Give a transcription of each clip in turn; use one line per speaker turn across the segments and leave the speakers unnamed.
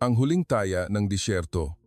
Ang huling taya ng disyerto.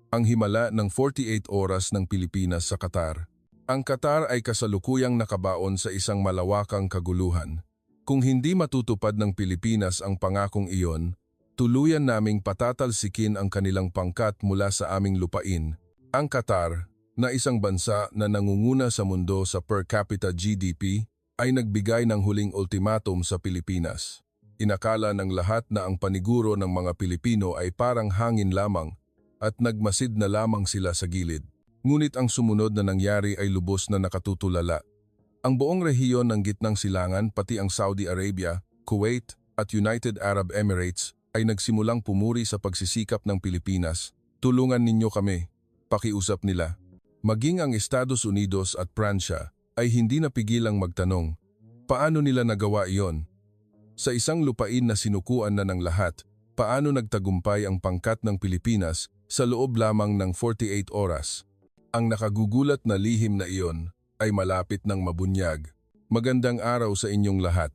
Ang himala ng 48 oras ng Pilipinas sa Qatar. Ang Qatar ay kasalukuyang nakabaon sa isang malawakang kaguluhan. Kung hindi matutupad ng Pilipinas ang pangakong iyon, tuluyan naming patatalsikin ang kanilang pangkat mula sa aming lupain. Ang Qatar, na isang bansa na nangunguna sa mundo sa per capita GDP, ay nagbigay ng huling ultimatum sa Pilipinas. Inakala ng lahat na ang paniguro ng mga Pilipino ay parang hangin lamang at nagmasid na lamang sila sa gilid. Ngunit ang sumunod na nangyari ay lubos na nakatutulala. Ang buong rehiyon ng Gitnang Silangan, pati ang Saudi Arabia, Kuwait at United Arab Emirates ay nagsimulang pumuri sa pagsisikap ng Pilipinas. Tulungan ninyo kami, pakiusap nila. Maging ang Estados Unidos at Pransya ay hindi napigilang magtanong, paano nila nagawa iyon? Sa isang lupain na sinukuan na ng lahat, paano nagtagumpay ang pangkat ng Pilipinas sa loob lamang ng 48 oras? Ang nakagugulat na lihim na iyon ay malapit ng mabunyag. Magandang araw sa inyong lahat.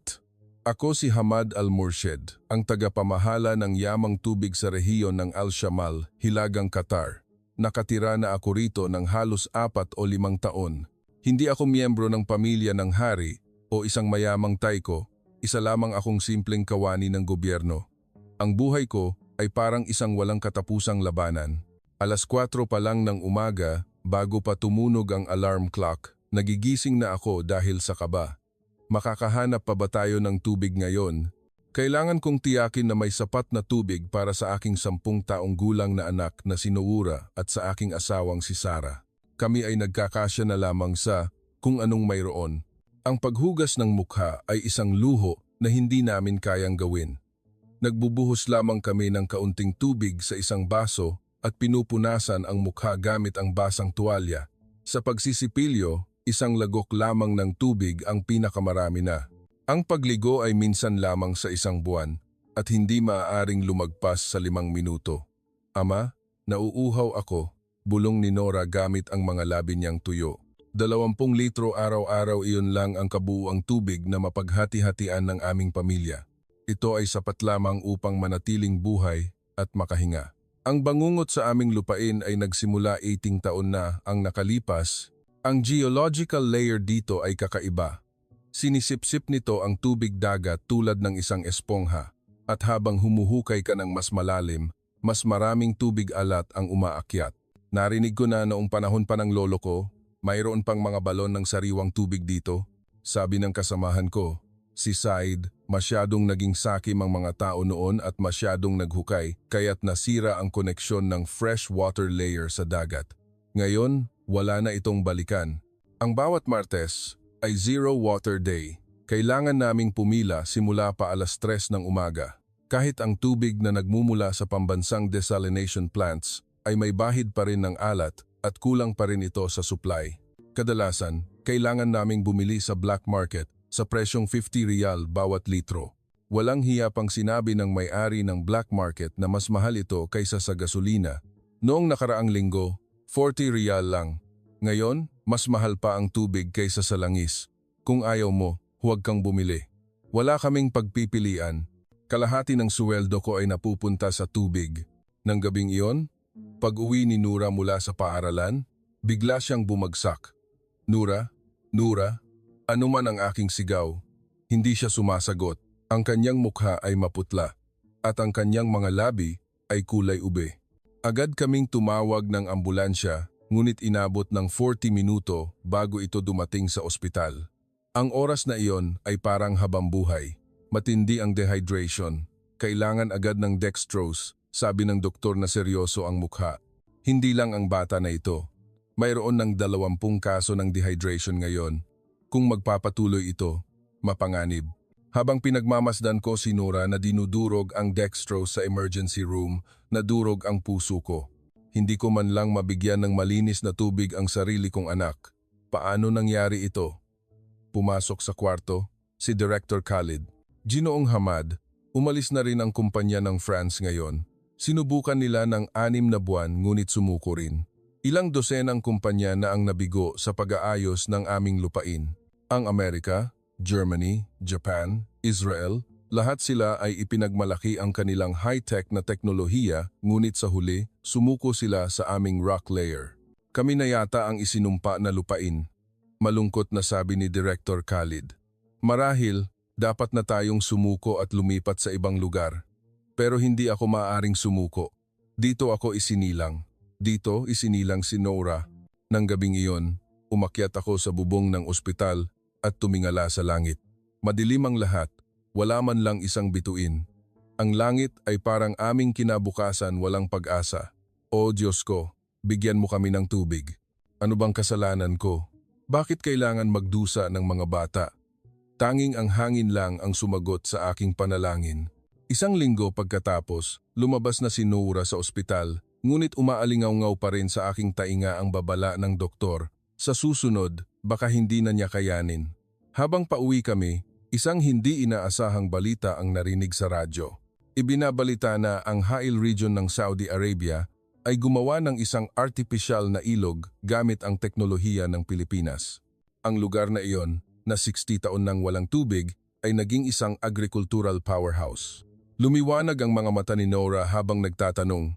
Ako si Hamad Al-Murshid, ang tagapamahala ng yamang tubig sa rehiyon ng Al-Shamal, Hilagang Qatar. Nakatira na ako rito ng halos 4 o 5 taon. Hindi ako miyembro ng pamilya ng hari o isang mayamang tayko. Isa lamang akong simpleng kawani ng gobyerno. Ang buhay ko ay parang isang walang katapusang labanan. Alas 4 pa lang ng umaga, bago pa tumunog ang alarm clock, nagigising na ako dahil sa kaba. Makakahanap pa ba tayo ng tubig ngayon? Kailangan kong tiyakin na may sapat na tubig para sa aking 10 taong gulang na anak na si Noura at sa aking asawang si Sarah. Kami ay nagkakasya na lamang sa kung anong mayroon. Ang paghugas ng mukha ay isang luho na hindi namin kayang gawin. Nagbubuhos lamang kami ng kaunting tubig sa isang baso at pinupunasan ang mukha gamit ang basang tuwalya. Sa pagsisipilyo, isang lagok lamang ng tubig ang pinakamarami na. Ang pagligo ay minsan lamang sa isang buwan at hindi maaaring lumagpas sa 5 minuto. Ama, nauuhaw ako, bulong ni Nora gamit ang mga labi niyang tuyo. 20 litro araw-araw, iyon lang ang kabuuang tubig na mapaghati-hatian ng aming pamilya. Ito ay sapat lamang upang manatiling buhay at makahinga. Ang bangungot sa aming lupain ay nagsimula 18 taon na ang nakalipas. Ang geological layer dito ay kakaiba. Sinisipsip nito ang tubig dagat tulad ng isang espongha at habang humuhukay ka ng mas malalim, mas maraming tubig alat ang umaakyat. Narinig ko na noong panahon pa ng lolo ko, mayroon pang mga balon ng sariwang tubig dito. Sabi ng kasamahan ko, si Said, masyadong naging sakim ang mga tao noon at masyadong naghukay kaya't nasira ang koneksyon ng fresh water layer sa dagat. Ngayon, wala na itong balikan. Ang bawat Martes ay Zero Water Day. Kailangan naming pumila simula pa alas 3 ng umaga. Kahit ang tubig na nagmumula sa pambansang desalination plants ay may bahid pa rin ng alat at kulang pa rin ito sa supply. Kadalasan, kailangan naming bumili sa black market sa presyong 50 riyal bawat litro. Walang hiya pang sinabi ng may-ari ng black market na mas mahal ito kaysa sa gasolina. Noong nakaraang linggo, 40 riyal lang. Ngayon, mas mahal pa ang tubig kaysa sa langis. Kung ayaw mo, huwag kang bumili. Wala kaming pagpipilian. Kalahati ng suweldo ko ay napupunta sa tubig. Nang gabing iyon, pag-uwi ni Nura mula sa paaralan, bigla siyang bumagsak. Nura, Nura, ano man ang aking sigaw, hindi siya sumasagot. Ang kanyang mukha ay maputla at ang kanyang mga labi ay kulay ube. Agad kaming tumawag ng ambulansya, ngunit inabot ng 40 minuto bago ito dumating sa ospital. Ang oras na iyon ay parang habambuhay. Matindi ang dehydration. Kailangan agad ng dextrose. Sabi ng doktor na seryoso ang mukha. Hindi lang ang bata na ito. Mayroon ng 20 kaso ng dehydration ngayon. Kung magpapatuloy ito, mapanganib. Habang pinagmamasdan ko si Nora na dinudurog ang dextrose sa emergency room, nadurog ang puso ko. Hindi ko man lang mabigyan ng malinis na tubig ang sarili kong anak. Paano nangyari ito? Pumasok sa kwarto, si Director Khalid. Ginoong Hamad, umalis na rin ang kumpanya ng France ngayon. Sinubukan nila ng 6 na buwan ngunit sumuko rin. Ilang dosenang kumpanya na ang nabigo sa pag-aayos ng aming lupain. Ang Amerika, Germany, Japan, Israel, Lahat sila ay ipinagmalaki ang kanilang high-tech na teknolohiya, ngunit sa huli, sumuko sila sa aming rock layer. Kami na yata ang isinumpa na lupain. Malungkot na sabi ni Director Khalid. Marahil, dapat na tayong sumuko at lumipat sa ibang lugar. Pero hindi ako maaaring sumuko. Dito ako isinilang. Dito isinilang si Nora. Nang gabing iyon, umakyat ako sa bubong ng ospital at tumingala sa langit. Madilim ang lahat. Wala man lang isang bituin. Ang langit ay parang aming kinabukasan walang pag-asa. O Diyos ko, bigyan mo kami ng tubig. Ano bang kasalanan ko? Bakit kailangan magdusa ng mga bata? Tanging ang hangin lang ang sumagot sa aking panalangin. Isang linggo pagkatapos, lumabas na si Nora sa ospital, ngunit umaalingaw-ngaw pa rin sa aking tainga ang babala ng doktor. Sa susunod, baka hindi na niya kayanin. Habang pauwi kami, isang hindi inaasahang balita ang narinig sa radyo. Ibinabalita na ang Ha'il region ng Saudi Arabia ay gumawa ng isang artificial na ilog gamit ang teknolohiya ng Pilipinas. Ang lugar na iyon, na 60 taon nang walang tubig, ay naging isang agricultural powerhouse. Lumiwanag ang mga mata ni Nora habang nagtatanong,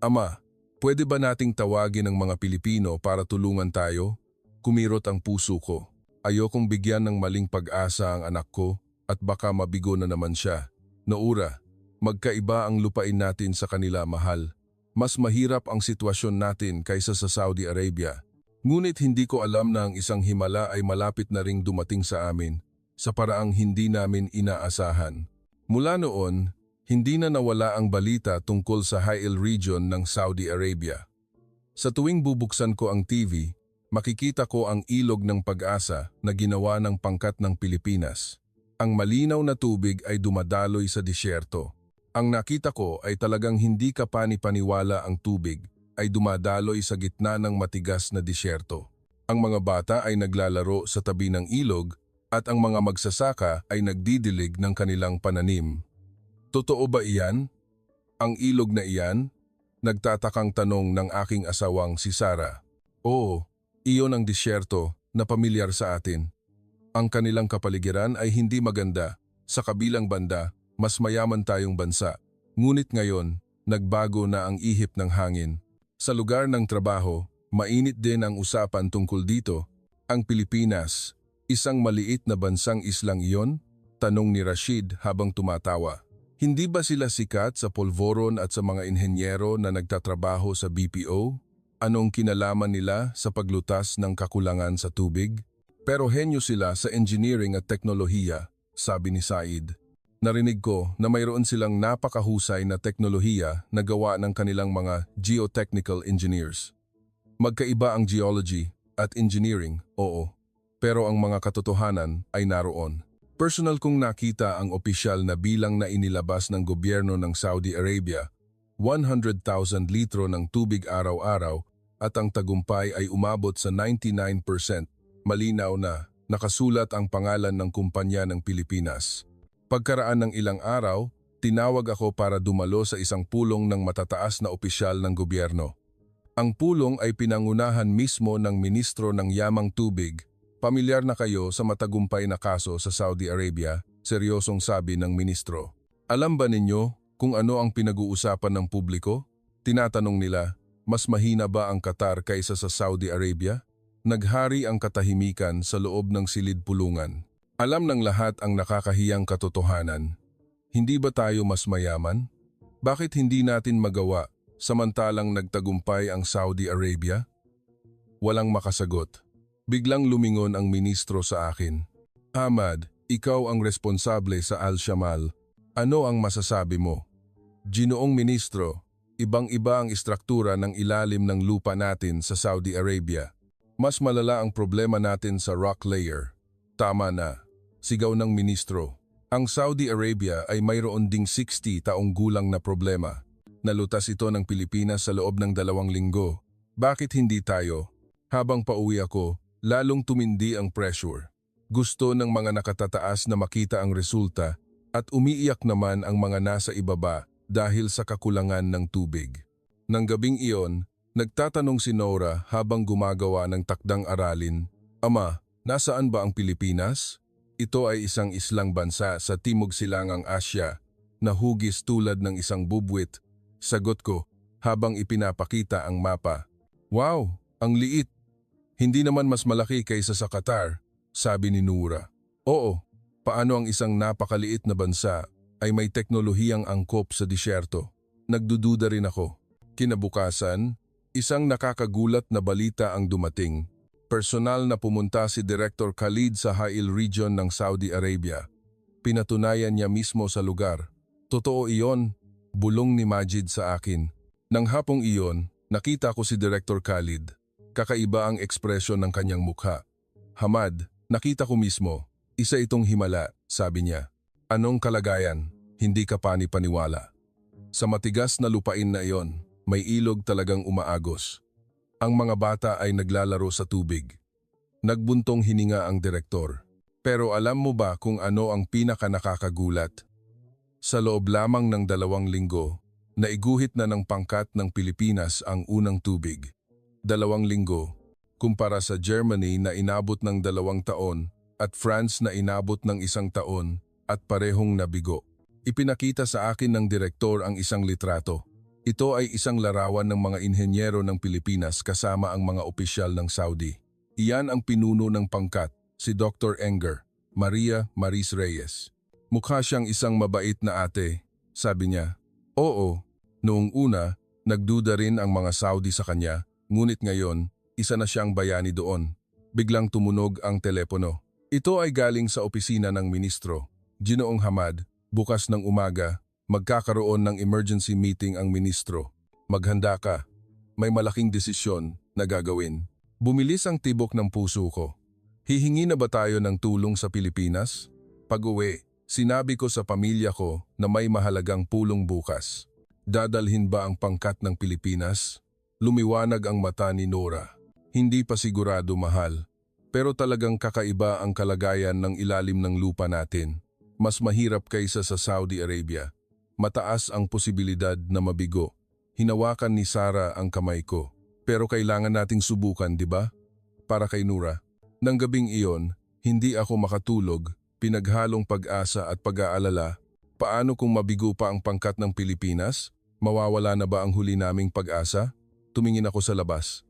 Ama, pwede ba nating tawagin ang mga Pilipino para tulungan tayo? Kumirot ang puso ko. Ayokong bigyan ng maling pag-asa ang anak ko at baka mabigo na naman siya. Noura, magkaiba ang lupain natin sa kanila, mahal. Mas mahirap ang sitwasyon natin kaysa sa Saudi Arabia. Ngunit hindi ko alam na ang isang himala ay malapit na ring dumating sa amin sa paraang hindi namin inaasahan. Mula noon, hindi na nawala ang balita tungkol sa Ha'il region ng Saudi Arabia. Sa tuwing bubuksan ko ang TV, makikita ko ang ilog ng pag-asa na ginawa ng pangkat ng Pilipinas. Ang malinaw na tubig ay dumadaloy sa disyerto. Ang nakita ko ay talagang hindi kapani-paniwala ang tubig ay dumadaloy sa gitna ng matigas na disyerto. Ang mga bata ay naglalaro sa tabi ng ilog at ang mga magsasaka ay nagdidilig ng kanilang pananim. Totoo ba iyan? Ang ilog na iyan? Nagtatakang tanong ng aking asawang si Sarah. Oo. Iyon ang disyerto na pamilyar sa atin. Ang kanilang kapaligiran ay hindi maganda. Sa kabilang banda, mas mayaman tayong bansa. Ngunit ngayon, nagbago na ang ihip ng hangin. Sa lugar ng trabaho, mainit din ang usapan tungkol dito. Ang Pilipinas, isang maliit na bansang islang iyon? Tanong ni Rashid habang tumatawa. Hindi ba sila sikat sa polvoron at sa mga inhenyero na nagtatrabaho sa BPO? Anong kinalaman nila sa paglutas ng kakulangan sa tubig? Pero henyo sila sa engineering at teknolohiya, sabi ni Said. Narinig ko na mayroon silang napakahusay na teknolohiya na gawa ng kanilang mga geotechnical engineers. Magkaiba ang geology at engineering, oo. Pero ang mga katotohanan ay naroon. Personal kong nakita ang opisyal na bilang na inilabas ng gobyerno ng Saudi Arabia, 100,000 litro ng tubig araw-araw at ang tagumpay ay umabot sa 99%. Malinaw na nakasulat ang pangalan ng kumpanya ng Pilipinas. Pagkaraan ng ilang araw, tinawag ako para dumalo sa isang pulong ng matataas na opisyal ng gobyerno. Ang pulong ay pinangunahan mismo ng Ministro ng Yamang Tubig. Pamilyar na kayo sa matagumpay na kaso sa Saudi Arabia, seryosong sabi ng ministro. Alam ba ninyo kung ano ang pinag-uusapan ng publiko? Tinatanong nila, mas mahina ba ang Qatar kaysa sa Saudi Arabia? Naghari ang katahimikan sa loob ng silid-pulungan. Alam ng lahat ang nakakahiyang katotohanan. Hindi ba tayo mas mayaman? Bakit hindi natin magawa samantalang nagtagumpay ang Saudi Arabia? Walang makasagot. Biglang lumingon ang ministro sa akin. Ahmad, ikaw ang responsable sa Al-Shamal. Ano ang masasabi mo? Ginoong Ministro, ibang-iba ang istruktura ng ilalim ng lupa natin sa Saudi Arabia. Mas malala ang problema natin sa rock layer. Tama na, sigaw ng ministro. Ang Saudi Arabia ay mayroon ding 60 taong gulang na problema. Nalutas ito ng Pilipinas sa loob ng 2 linggo. Bakit hindi tayo? Habang pauwi ako, lalong tumindi ang pressure. Gusto ng mga nakatataas na makita ang resulta at umiiyak naman ang mga nasa ibaba dahil sa kakulangan ng tubig. Nang gabing iyon, nagtatanong si Nora habang gumagawa ng takdang aralin, Ama, nasaan ba ang Pilipinas? Ito ay isang islang bansa sa Timog Silangang Asya na hugis tulad ng isang bubwit. Sagot ko habang ipinapakita ang mapa. Wow, ang liit. Hindi naman mas malaki kaysa sa Qatar, sabi ni Nura. Oo, paano ang isang napakaliit na bansa ay may teknolohiyang angkop sa disyerto? Nagdududa rin ako. Kinabukasan, isang nakakagulat na balita ang dumating. Personal na pumunta si Director Khalid sa Ha'il Region ng Saudi Arabia. Pinatunayan niya mismo sa lugar. Totoo iyon, bulong ni Majid sa akin. Nang hapong iyon, nakita ko si Director Khalid. Kakaiba ang ekspresyon ng kanyang mukha. Hamad, nakita ko mismo. Isa itong himala, sabi niya. Anong kalagayan? Hindi ka pani-paniwala. Sa matigas na lupain na iyon, may ilog talagang umaagos. Ang mga bata ay naglalaro sa tubig. Nagbuntong hininga ang direktor. Pero alam mo ba kung ano ang pinaka-nakakagulat? Sa loob lamang ng 2 linggo, naiguhit na ng pangkat ng Pilipinas ang unang tubig. 2 linggo, kumpara sa Germany na inabot ng 2 taon at France na inabot ng 1 taon at parehong nabigo. Ipinakita sa akin ng direktor ang isang litrato. Ito ay isang larawan ng mga inhenyero ng Pilipinas kasama ang mga opisyal ng Saudi. Iyan ang pinuno ng pangkat, si Dr. Enger, Maria Maris Reyes. Mukha siyang isang mabait na ate, sabi niya. Oo, noong una, nagduda rin ang mga Saudi sa kanya, ngunit ngayon, isa na siyang bayani doon. Biglang tumunog ang telepono. Ito ay galing sa opisina ng ministro. Ginoong Hamad, bukas ng umaga, magkakaroon ng emergency meeting ang ministro. Maghanda ka. May malaking desisyon na gagawin. Bumilis ang tibok ng puso ko. Hihingi na ba tayo ng tulong sa Pilipinas? Pag-uwi, sinabi ko sa pamilya ko na may mahalagang pulong bukas. Dadalhin ba ang pangkat ng Pilipinas? Lumiwanag ang mata ni Nora. Hindi pa sigurado, mahal. Pero talagang kakaiba ang kalagayan ng ilalim ng lupa natin. Mas mahirap kaysa sa Saudi Arabia. Mataas ang posibilidad na mabigo. Hinawakan ni Sarah ang kamay ko. Pero kailangan nating subukan, di ba? Para kay Nura. Nang gabing iyon, hindi ako makatulog, pinaghalong pag-asa at pag-aalala. Paano kung mabigo pa ang pangkat ng Pilipinas? Mawawala na ba ang huli naming pag-asa? Tumingin ako sa labas.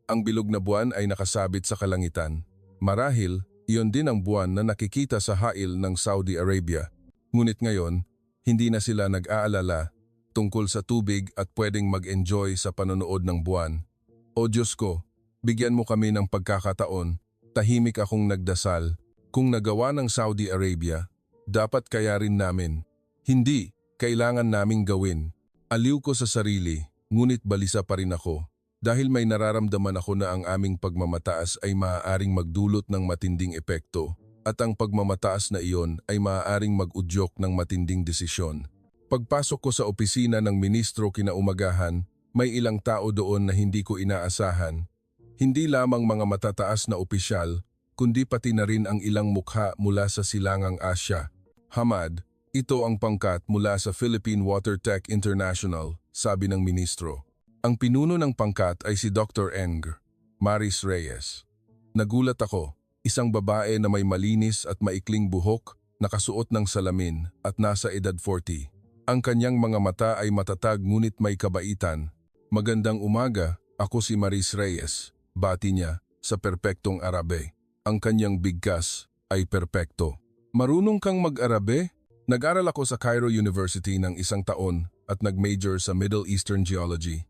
Ang bilog na buwan ay nakasabit sa kalangitan. Marahil, iyon din ang buwan na nakikita sa Ha'il ng Saudi Arabia. Ngunit ngayon, hindi na sila nag-aalala tungkol sa tubig at pwedeng mag-enjoy sa panonood ng buwan. O Diyos ko, bigyan mo kami ng pagkakataon, tahimik akong nagdasal. Kung nagawa ng Saudi Arabia, dapat kaya rin namin. Hindi, kailangan naming gawin. Aliw ko sa sarili, ngunit balisa pa rin ako. Dahil may nararamdaman ako na ang aming pagmamataas ay maaaring magdulot ng matinding epekto. At ang pagmamataas na iyon ay maaaring mag-udyok ng matinding desisyon. Pagpasok ko sa opisina ng ministro kinaumagahan, may ilang tao doon na hindi ko inaasahan. Hindi lamang mga matataas na opisyal, kundi pati na rin ang ilang mukha mula sa Silangang Asya. Hamad, ito ang pangkat mula sa Philippine Water Tech International, sabi ng ministro. Ang pinuno ng pangkat ay si Dr. Enger, Maris Reyes. Nagulat ako. Isang babae na may malinis at maikling buhok, nakasuot ng salamin at nasa edad 40. Ang kanyang mga mata ay matatag ngunit may kabaitan. Magandang umaga, ako si Maris Reyes, bati niya sa perpektong Arabe. Ang kanyang bigkas ay perpekto. Marunong kang mag-Arabe? Nag-aral ako sa Cairo University ng 1 taon at nag-major sa Middle Eastern Geology.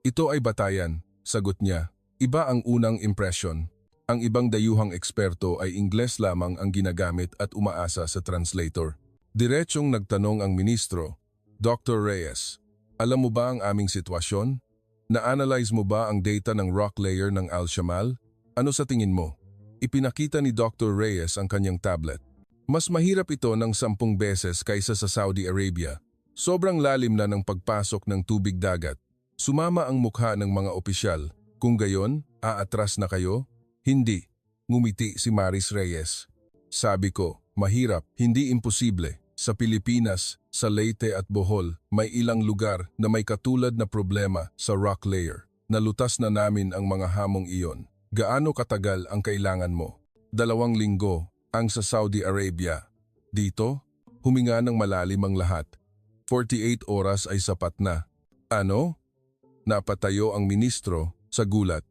Ito ay batayan, sagot niya. Iba ang unang impression. Ang ibang dayuhang eksperto ay Ingles lamang ang ginagamit at umaasa sa translator. Diretsong nagtanong ang ministro, Dr. Reyes, alam mo ba ang aming sitwasyon? Na-analyze mo ba ang data ng rock layer ng Al-Shamal? Ano sa tingin mo? Ipinakita ni Dr. Reyes ang kanyang tablet. Mas mahirap ito ng 10 beses kaysa sa Saudi Arabia. Sobrang lalim na ng pagpasok ng tubig dagat. Sumama ang mukha ng mga opisyal. Kung gayon, aatras na kayo? Hindi, ngumiti si Maris Reyes. Sabi ko, mahirap, hindi imposible. Sa Pilipinas, sa Leyte at Bohol, may ilang lugar na may katulad na problema sa rock layer. Nalutas na namin ang mga hamong iyon. Gaano katagal ang kailangan mo? 2 linggo, ang sa Saudi Arabia. Dito, huminga ng malalim ang lahat. 48 oras ay sapat na. Ano? Napatayo ang ministro sa gulat.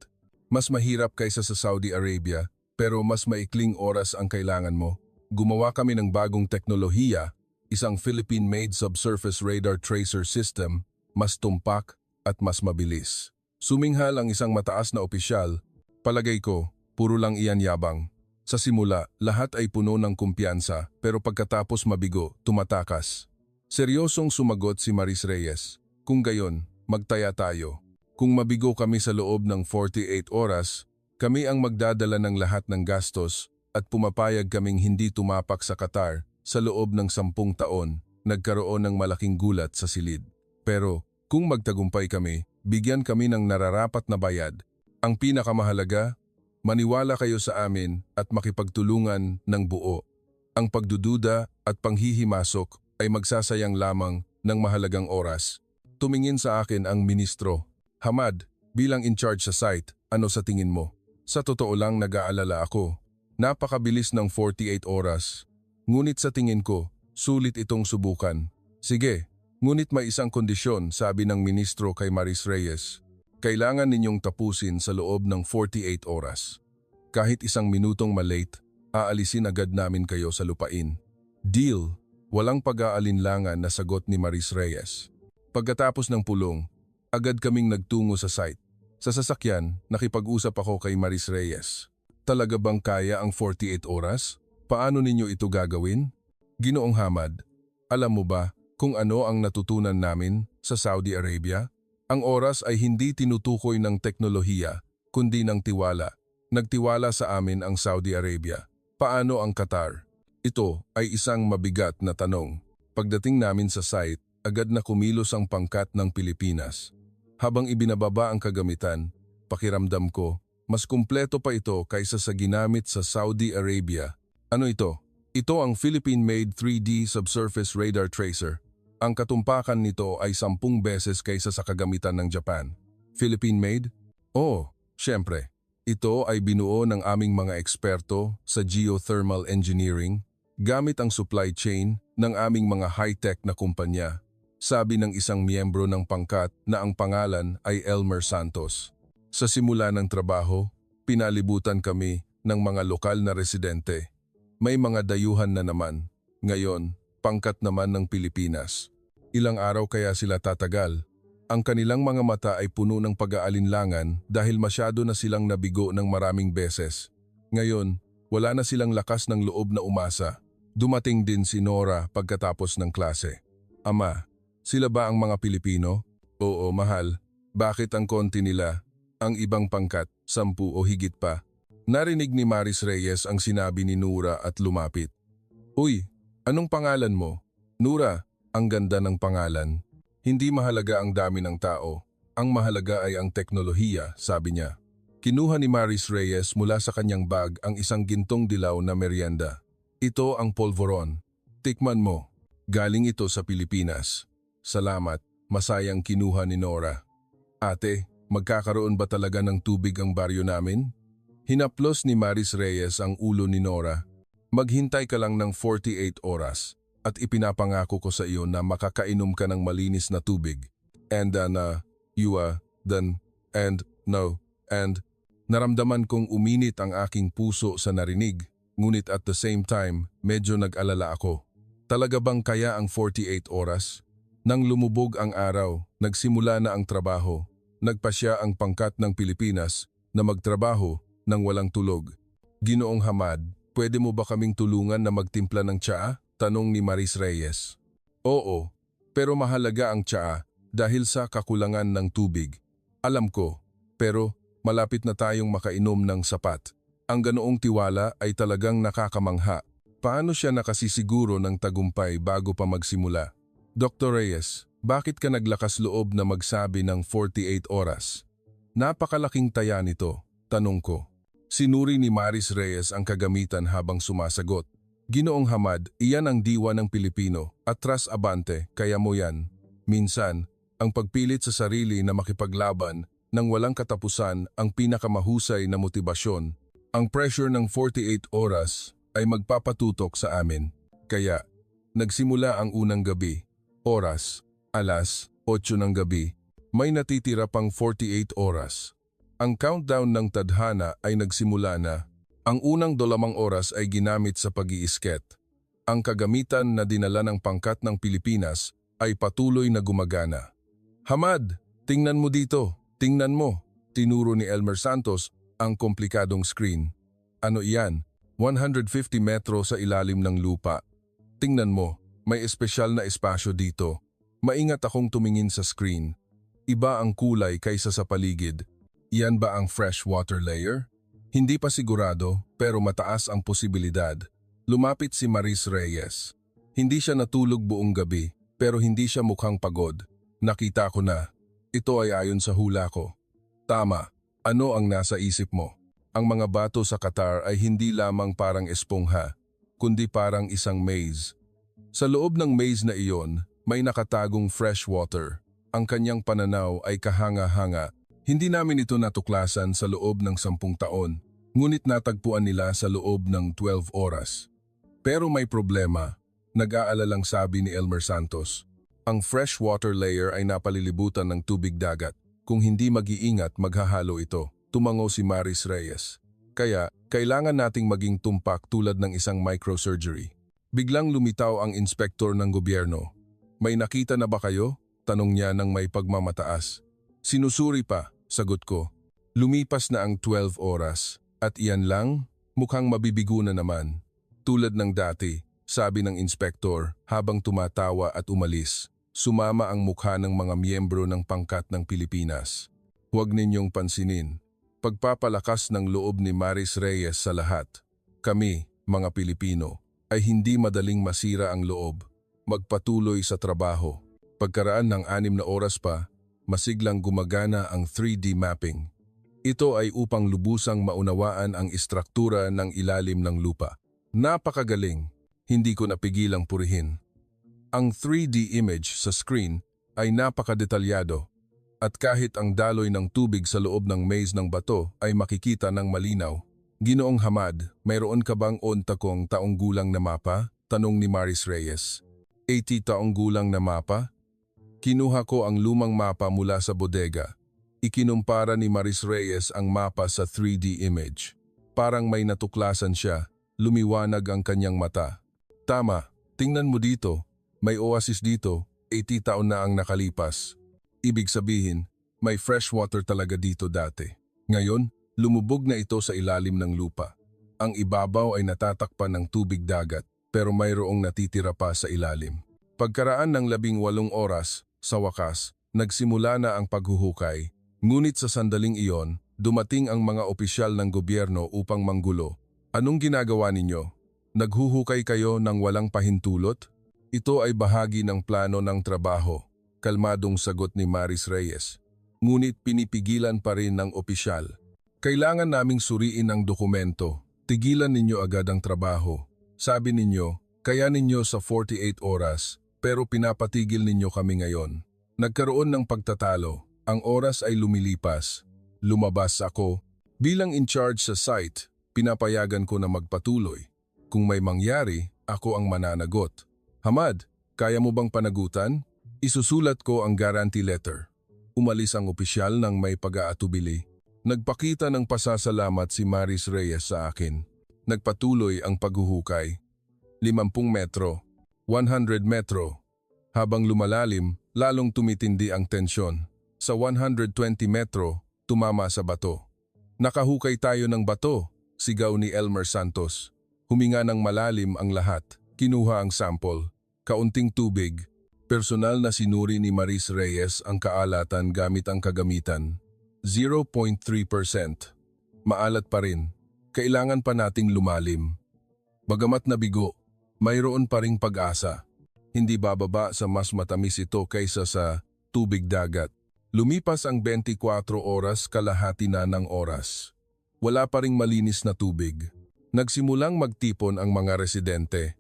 Mas mahirap kaysa sa Saudi Arabia, pero mas maikling oras ang kailangan mo. Gumawa kami ng bagong teknolohiya, isang Philippine-made subsurface radar tracer system, mas tumpak at mas mabilis. Suminghal ang isang mataas na opisyal. Palagay ko, puro lang iyan yabang. Sa simula, lahat ay puno ng kumpiyansa, pero pagkatapos mabigo, tumatakas. Seryosong sumagot si Maris Reyes. Kung gayon, magtaya tayo. Kung mabigo kami sa loob ng 48 oras, kami ang magdadala ng lahat ng gastos at pumapayag kaming hindi tumapak sa Qatar sa loob ng 10 taon. Nagkaroon ng malaking gulat sa silid. Pero kung magtagumpay kami, bigyan kami ng nararapat na bayad. Ang pinakamahalaga, maniwala kayo sa amin at makipagtulungan ng buo. Ang pagdududa at panghihimasok ay magsasayang lamang ng mahalagang oras. Tumingin sa akin ang ministro. Hamad, bilang in charge sa site, ano sa tingin mo? Sa totoo lang nag-aalala ako. Napakabilis ng 48 oras. Ngunit sa tingin ko, sulit itong subukan. Sige, ngunit may isang kondisyon, sabi ng ministro kay Maris Reyes. Kailangan ninyong tapusin sa loob ng 48 oras. Kahit 1 minutong malate, aalisin agad namin kayo sa lupain. Deal, walang pag-aalinlangan na sagot ni Maris Reyes. Pagkatapos ng pulong, agad kaming nagtungo sa site. Sa sasakyan, nakipag-usap ako kay Maris Reyes. Talaga bang kaya ang 48 oras? Paano ninyo ito gagawin? Ginoong Hamad, alam mo ba kung ano ang natutunan namin sa Saudi Arabia? Ang oras ay hindi tinutukoy ng teknolohiya, kundi ng tiwala. Nagtiwala sa amin ang Saudi Arabia. Paano ang Qatar? Ito ay isang mabigat na tanong. Pagdating namin sa site, agad na kumilos ang pangkat ng Pilipinas. Habang ibinababa ang kagamitan, pakiramdam ko, mas kumpleto pa ito kaysa sa ginamit sa Saudi Arabia. Ano ito? Ito ang Philippine-made 3D subsurface radar tracer. Ang katumpakan nito ay 10 beses kaysa sa kagamitan ng Japan. Philippine-made? Oo, syempre. Ito ay binuo ng aming mga eksperto sa geothermal engineering gamit ang supply chain ng aming mga high-tech na kumpanya. Sabi ng isang miyembro ng pangkat na ang pangalan ay Elmer Santos. Sa simula ng trabaho, pinalibutan kami ng mga lokal na residente. May mga dayuhan na naman. Ngayon, pangkat naman ng Pilipinas. Ilang araw kaya sila tatagal? Ang kanilang mga mata ay puno ng pag-aalinlangan dahil masyado na silang nabigo ng maraming beses. Ngayon, wala na silang lakas ng loob na umasa. Dumating din si Nora pagkatapos ng klase. Ama, sila ba ang mga Pilipino? Oo, mahal. Bakit ang konti nila? Ang ibang pangkat, 10 o higit pa. Narinig ni Maris Reyes ang sinabi ni Nora at lumapit. Uy, anong pangalan mo? Nora, ang ganda ng pangalan. Hindi mahalaga ang dami ng tao. Ang mahalaga ay ang teknolohiya, sabi niya. Kinuha ni Maris Reyes mula sa kanyang bag ang isang gintong dilaw na merienda. Ito ang polvoron. Tikman mo. Galing ito sa Pilipinas. Salamat, masayang kinuha ni Nora. Ate, magkakaroon ba talaga ng tubig ang baryo namin? Hinaplos ni Maris Reyes ang ulo ni Nora. Maghintay ka lang ng 48 oras at ipinapangako ko sa iyo na makakainom ka ng malinis na tubig. And naramdaman kong uminit ang aking puso sa narinig, ngunit at the same time, medyo nag-alala ako. Talaga bang kaya ang 48 oras? Nang lumubog ang araw, nagsimula na ang trabaho. Nagpasya ang pangkat ng Pilipinas na magtrabaho nang walang tulog. Ginoong Hamad, pwede mo ba kaming tulungan na magtimpla ng tsaa? Tanong ni Maris Reyes. Oo, pero mahalaga ang tsaa dahil sa kakulangan ng tubig. Alam ko, pero malapit na tayong makainom ng sapat. Ang ganoong tiwala ay talagang nakakamangha. Paano siya nakasisiguro ng tagumpay bago pa magsimula? Dr. Reyes, bakit ka naglakas loob na magsabi ng 48 oras? Napakalaking taya nito, tanong ko. Sinuri ni Maris Reyes ang kagamitan habang sumasagot. Ginoong Hamad, iyan ang diwa ng Pilipino, atras abante, kaya mo yan. Minsan, ang pagpilit sa sarili na makipaglaban nang walang katapusan ang pinakamahusay na motibasyon. Ang pressure ng 48 oras ay magpapatutok sa amin. Kaya, nagsimula ang unang gabi. Oras, alas 8 ng gabi. May natitira pang 48 oras. Ang countdown ng tadhana ay nagsimula na. Ang unang 2 oras ay ginamit sa pag-iisket. Ang kagamitan na dinala ng pangkat ng Pilipinas ay patuloy na gumagana. Hamad, tingnan mo dito, tingnan mo. Tinuro ni Elmer Santos ang komplikadong screen. Ano iyan? 150 metro sa ilalim ng lupa. Tingnan mo, may espesyal na espasyo dito. Maingat akong tumingin sa screen. Iba ang kulay kaysa sa paligid. Iyan ba ang freshwater layer? Hindi pa sigurado, pero mataas ang posibilidad. Lumapit si Maris Reyes. Hindi siya natulog buong gabi, pero hindi siya mukhang pagod. Nakita ko na. Ito ay ayon sa hula ko. Tama. Ano ang nasa isip mo? Ang mga bato sa Qatar ay hindi lamang parang espongha, kundi parang isang maze. Sa loob ng maze na iyon, may nakatagong fresh water. Ang kanyang pananaw ay kahanga-hanga. Hindi namin ito natuklasan sa loob ng 10 taon, ngunit natagpuan nila sa loob ng 12 oras. Pero may problema, nag-aalalang sabi ni Elmer Santos. Ang freshwater layer ay napalilibutan ng tubig dagat. Kung hindi mag-iingat, maghahalo ito. Tumango si Maris Reyes. Kaya, kailangan nating maging tumpak tulad ng isang microsurgery. Biglang lumitaw ang inspektor ng gobyerno. May nakita na ba kayo? Tanong niya ng may pagmamataas. Sinusuri pa, sagot ko. Lumipas na ang 12 oras. At iyan lang, mukhang mabibigo na naman. Tulad ng dati, sabi ng inspektor habang tumatawa at umalis. Sumama ang mukha ng mga miyembro ng pangkat ng Pilipinas. Huwag ninyong pansinin. Pagpapalakas ng loob ni Maris Reyes sa lahat. Kami, mga Pilipino, ay hindi madaling masira ang loob. Magpatuloy sa trabaho. Pagkaraan ng 6 na oras pa, masiglang gumagana ang 3D mapping. Ito ay upang lubusang maunawaan ang istruktura ng ilalim ng lupa. Napakagaling, hindi ko napigilang purihin. Ang 3D image sa screen ay napakadetalyado at kahit ang daloy ng tubig sa loob ng maze ng bato ay makikita ng malinaw. Ginoong Hamad, mayroon ka bang 80 taong gulang na mapa? Tanong ni Maris Reyes. 80 taong gulang na mapa? Kinuha ko ang lumang mapa mula sa bodega. Ikinumpara ni Maris Reyes ang mapa sa 3D image. Parang may natuklasan siya. Lumiwanag ang kanyang mata. Tama, tingnan mo dito. May oasis dito, 80 taon na ang nakalipas. Ibig sabihin, may fresh water talaga dito dati. Ngayon, lumubog na ito sa ilalim ng lupa. Ang ibabaw ay natatakpan ng tubig dagat, pero mayroong natitira pa sa ilalim. Pagkaraan ng 18 oras, sa wakas, nagsimula na ang paghuhukay. Ngunit sa sandaling iyon, dumating ang mga opisyal ng gobyerno upang manggulo. Anong ginagawa ninyo? Naghuhukay kayo ng walang pahintulot? Ito ay bahagi ng plano ng trabaho, kalmadong sagot ni Maris Reyes. Ngunit pinipigilan pa rin ng opisyal. Kailangan naming suriin ang dokumento. Tigilan ninyo agad ang trabaho. Sabi ninyo, kaya ninyo sa 48 oras, pero pinapatigil ninyo kami ngayon. Nagkaroon ng pagtatalo. Ang oras ay lumilipas. Lumabas ako. Bilang in charge sa site, pinapayagan ko na magpatuloy. Kung may mangyari, ako ang mananagot. Hamad, kaya mo bang panagutan? Isusulat ko ang guarantee letter. Umalis ang opisyal ng may pag-aatubili. Nagpakita ng pasasalamat si Maris Reyes sa akin. Nagpatuloy ang paghuhukay. 50 metro, 100 metro. Habang lumalalim, lalong tumitindi ang tensyon. Sa 120 metro, tumama sa bato. Nakahukay tayo ng bato, sigaw ni Elmer Santos. Huminga ng malalim ang lahat. Kinuha ang sample. Kaunting tubig. Personal na sinuri ni Maris Reyes ang kaalatan gamit ang kagamitan. 0.3%. Maalat pa rin. Kailangan pa nating lumalim. Bagamat nabigo, mayroon pa ring pag-asa. Hindi bababa sa mas matamis ito kaysa sa tubig dagat. Lumipas ang 24 oras, kalahati na ng oras. Wala pa ring malinis na tubig. Nagsimulang magtipon ang mga residente.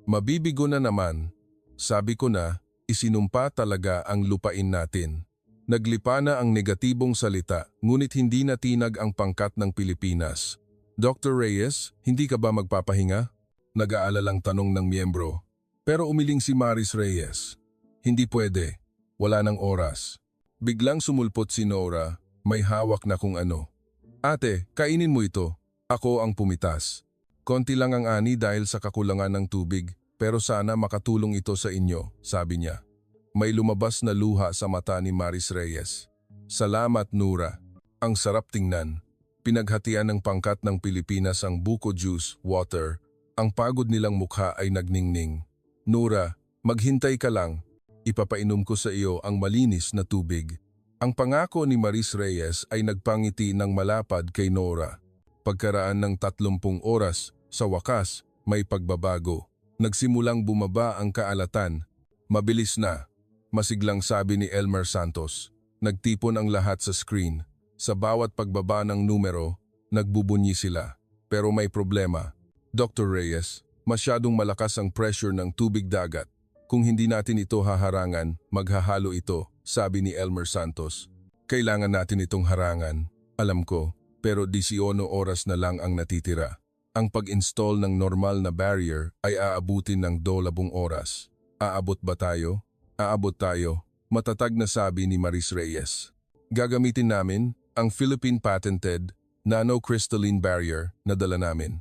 Mabibigo na naman. Sabi ko na, isinumpa talaga ang lupain natin. Naglipa na ang negatibong salita, ngunit hindi natinag ang pangkat ng Pilipinas. Dr. Reyes, hindi ka ba magpapahinga? Nag-aalalang tanong ng miyembro. Pero umiling si Maris Reyes. Hindi pwede. Wala ng oras. Biglang sumulpot si Nora, may hawak na kung ano. Ate, kainin mo ito. Ako ang pumitas. Konti lang ang ani dahil sa kakulangan ng tubig, pero sana makatulong ito sa inyo, sabi niya. May lumabas na luha sa mata ni Maris Reyes. Salamat, Nora. Ang sarap tingnan. Pinaghatian ng pangkat ng Pilipinas ang buko juice, water. Ang pagod nilang mukha ay nagningning. Nora, maghintay ka lang. Ipapainom ko sa iyo ang malinis na tubig. Ang pangako ni Maris Reyes ay nagpangiti ng malapad kay Nora. Pagkaraan ng 30 oras, sa wakas, may pagbabago. Nagsimulang bumaba ang kaalatan. Mabilis na. Masiglang sabi ni Elmer Santos. Nagtipon ang lahat sa screen. Sa bawat pagbaba ng numero, nagbubunyi sila. Pero may problema. Dr. Reyes, masyadong malakas ang pressure ng tubig dagat. Kung hindi natin ito haharangan, maghahalo ito, sabi ni Elmer Santos. Kailangan natin itong harangan. Alam ko, pero 18 oras na lang ang natitira. Ang pag-install ng normal na barrier ay aabutin ng 12 oras. Aabot ba tayo? Aabot tayo, matatag na sabi ni Maris Reyes. Gagamitin namin ang Philippine-patented nano-crystalline barrier na dala namin.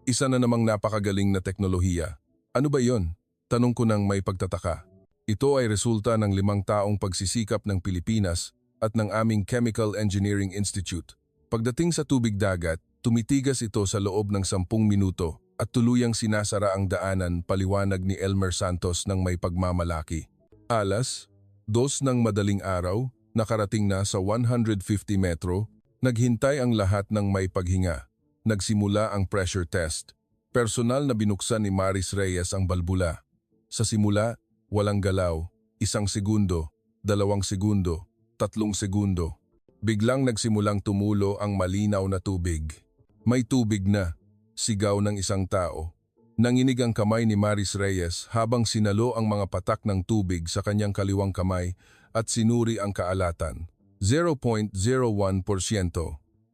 Isa na namang napakagaling na teknolohiya. Ano ba yon? Tanong ko nang may pagtataka. Ito ay resulta ng 5 taong pagsisikap ng Pilipinas at ng aming Chemical Engineering Institute. Pagdating sa tubig dagat, tumitigas ito sa loob ng 10 minuto at tuluyang sinasara ang daanan, paliwanag ni Elmer Santos ng may pagmamalaki. Alas 2 ng madaling araw, nakarating na sa 150 metro, naghintay ang lahat ng may paghinga. Nagsimula ang pressure test. Personal na binuksan ni Maris Reyes ang balbula. Sa simula, walang galaw. 1 segundo, 2 segundo, 3 segundo. Biglang nagsimulang tumulo ang malinaw na tubig. May tubig na, sigaw ng isang tao. Nanginig ang kamay ni Maris Reyes habang sinalo ang mga patak ng tubig sa kanyang kaliwang kamay at sinuri ang kaalatan. 0.01%.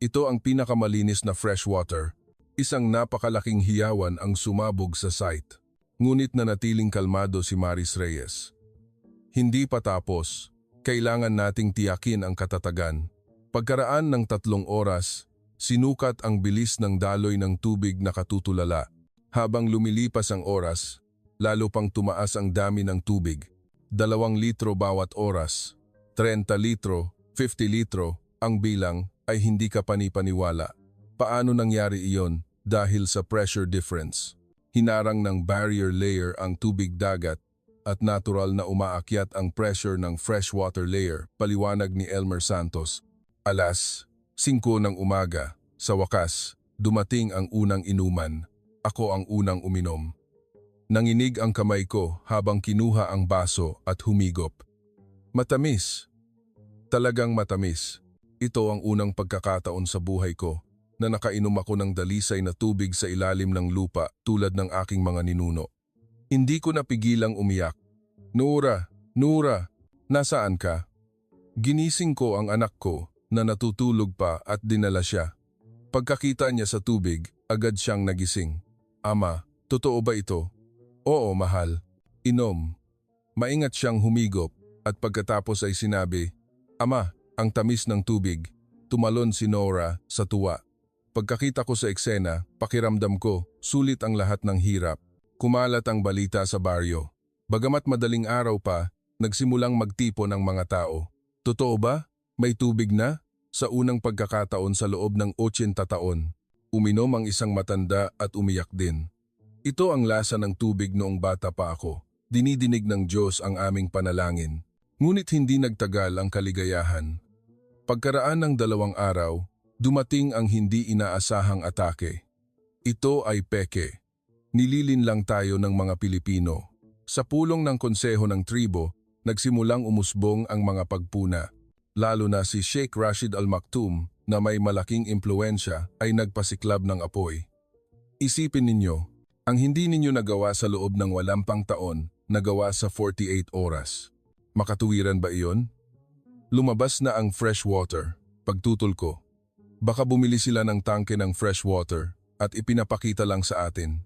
Ito ang pinakamalinis na fresh water. Isang napakalaking hiyawan ang sumabog sa site. Ngunit nanatiling kalmado si Maris Reyes. Hindi pa tapos. Kailangan nating tiyakin ang katatagan. Pagkaraan ng 3 oras, sinukat ang bilis ng daloy ng tubig na katutulala. Habang lumilipas ang oras, lalo pang tumaas ang dami ng tubig. 2 litro bawat oras, 30 litro, 50 litro, ang bilang ay hindi ka panipaniwala. Paano nangyari iyon? Dahil sa pressure difference. Hinarang ng barrier layer ang tubig dagat at natural na umaakyat ang pressure ng freshwater layer, paliwanag ni Elmer Santos. Alas 5 ng umaga, sa wakas, dumating ang unang inuman. Ako ang unang uminom. Nanginig ang kamay ko habang kinuha ang baso at humigop. Matamis. Talagang matamis. Ito ang unang pagkakataon sa buhay ko na nakainom ako ng dalisay na tubig sa ilalim ng lupa tulad ng aking mga ninuno. Hindi ko napigilang umiyak. Nora, Nora, nasaan ka? Ginising ko ang anak ko na natutulog pa at dinala siya. Pagkakita niya sa tubig, agad siyang nagising. Ama, totoo ba ito? Oo, mahal. Inom. Maingat siyang humigop at pagkatapos ay sinabi, Ama, ang tamis ng tubig. Tumalon si Nora sa tuwa. Pagkakita ko sa eksena, pakiramdam ko, sulit ang lahat ng hirap. Kumalat ang balita sa baryo. Bagamat madaling araw pa, nagsimulang magtipon ang mga tao. Totoo ba? May tubig na? Sa unang pagkakataon sa loob ng 80 taon. Uminom ang isang matanda at umiyak din. Ito ang lasa ng tubig noong bata pa ako. Dinidinig ng Diyos ang aming panalangin. Ngunit hindi nagtagal ang kaligayahan. Pagkaraan ng 2 araw, dumating ang hindi inaasahang atake. Ito ay peke. Nililin lang tayo ng mga Pilipino. Sa pulong ng konseho ng tribo, nagsimulang umusbong ang mga pagpuna. Lalo na si Sheikh Rashid Al Maktoum na may malaking impluensya ay nagpasiklab ng apoy. Isipin ninyo, ang hindi ninyo nagawa sa loob ng 80 taon, nagawa sa 48 oras. Makatuwiran ba iyon? Lumabas na ang fresh water, pagtutol ko. Baka bumili sila ng tangke ng fresh water at ipinapakita lang sa atin.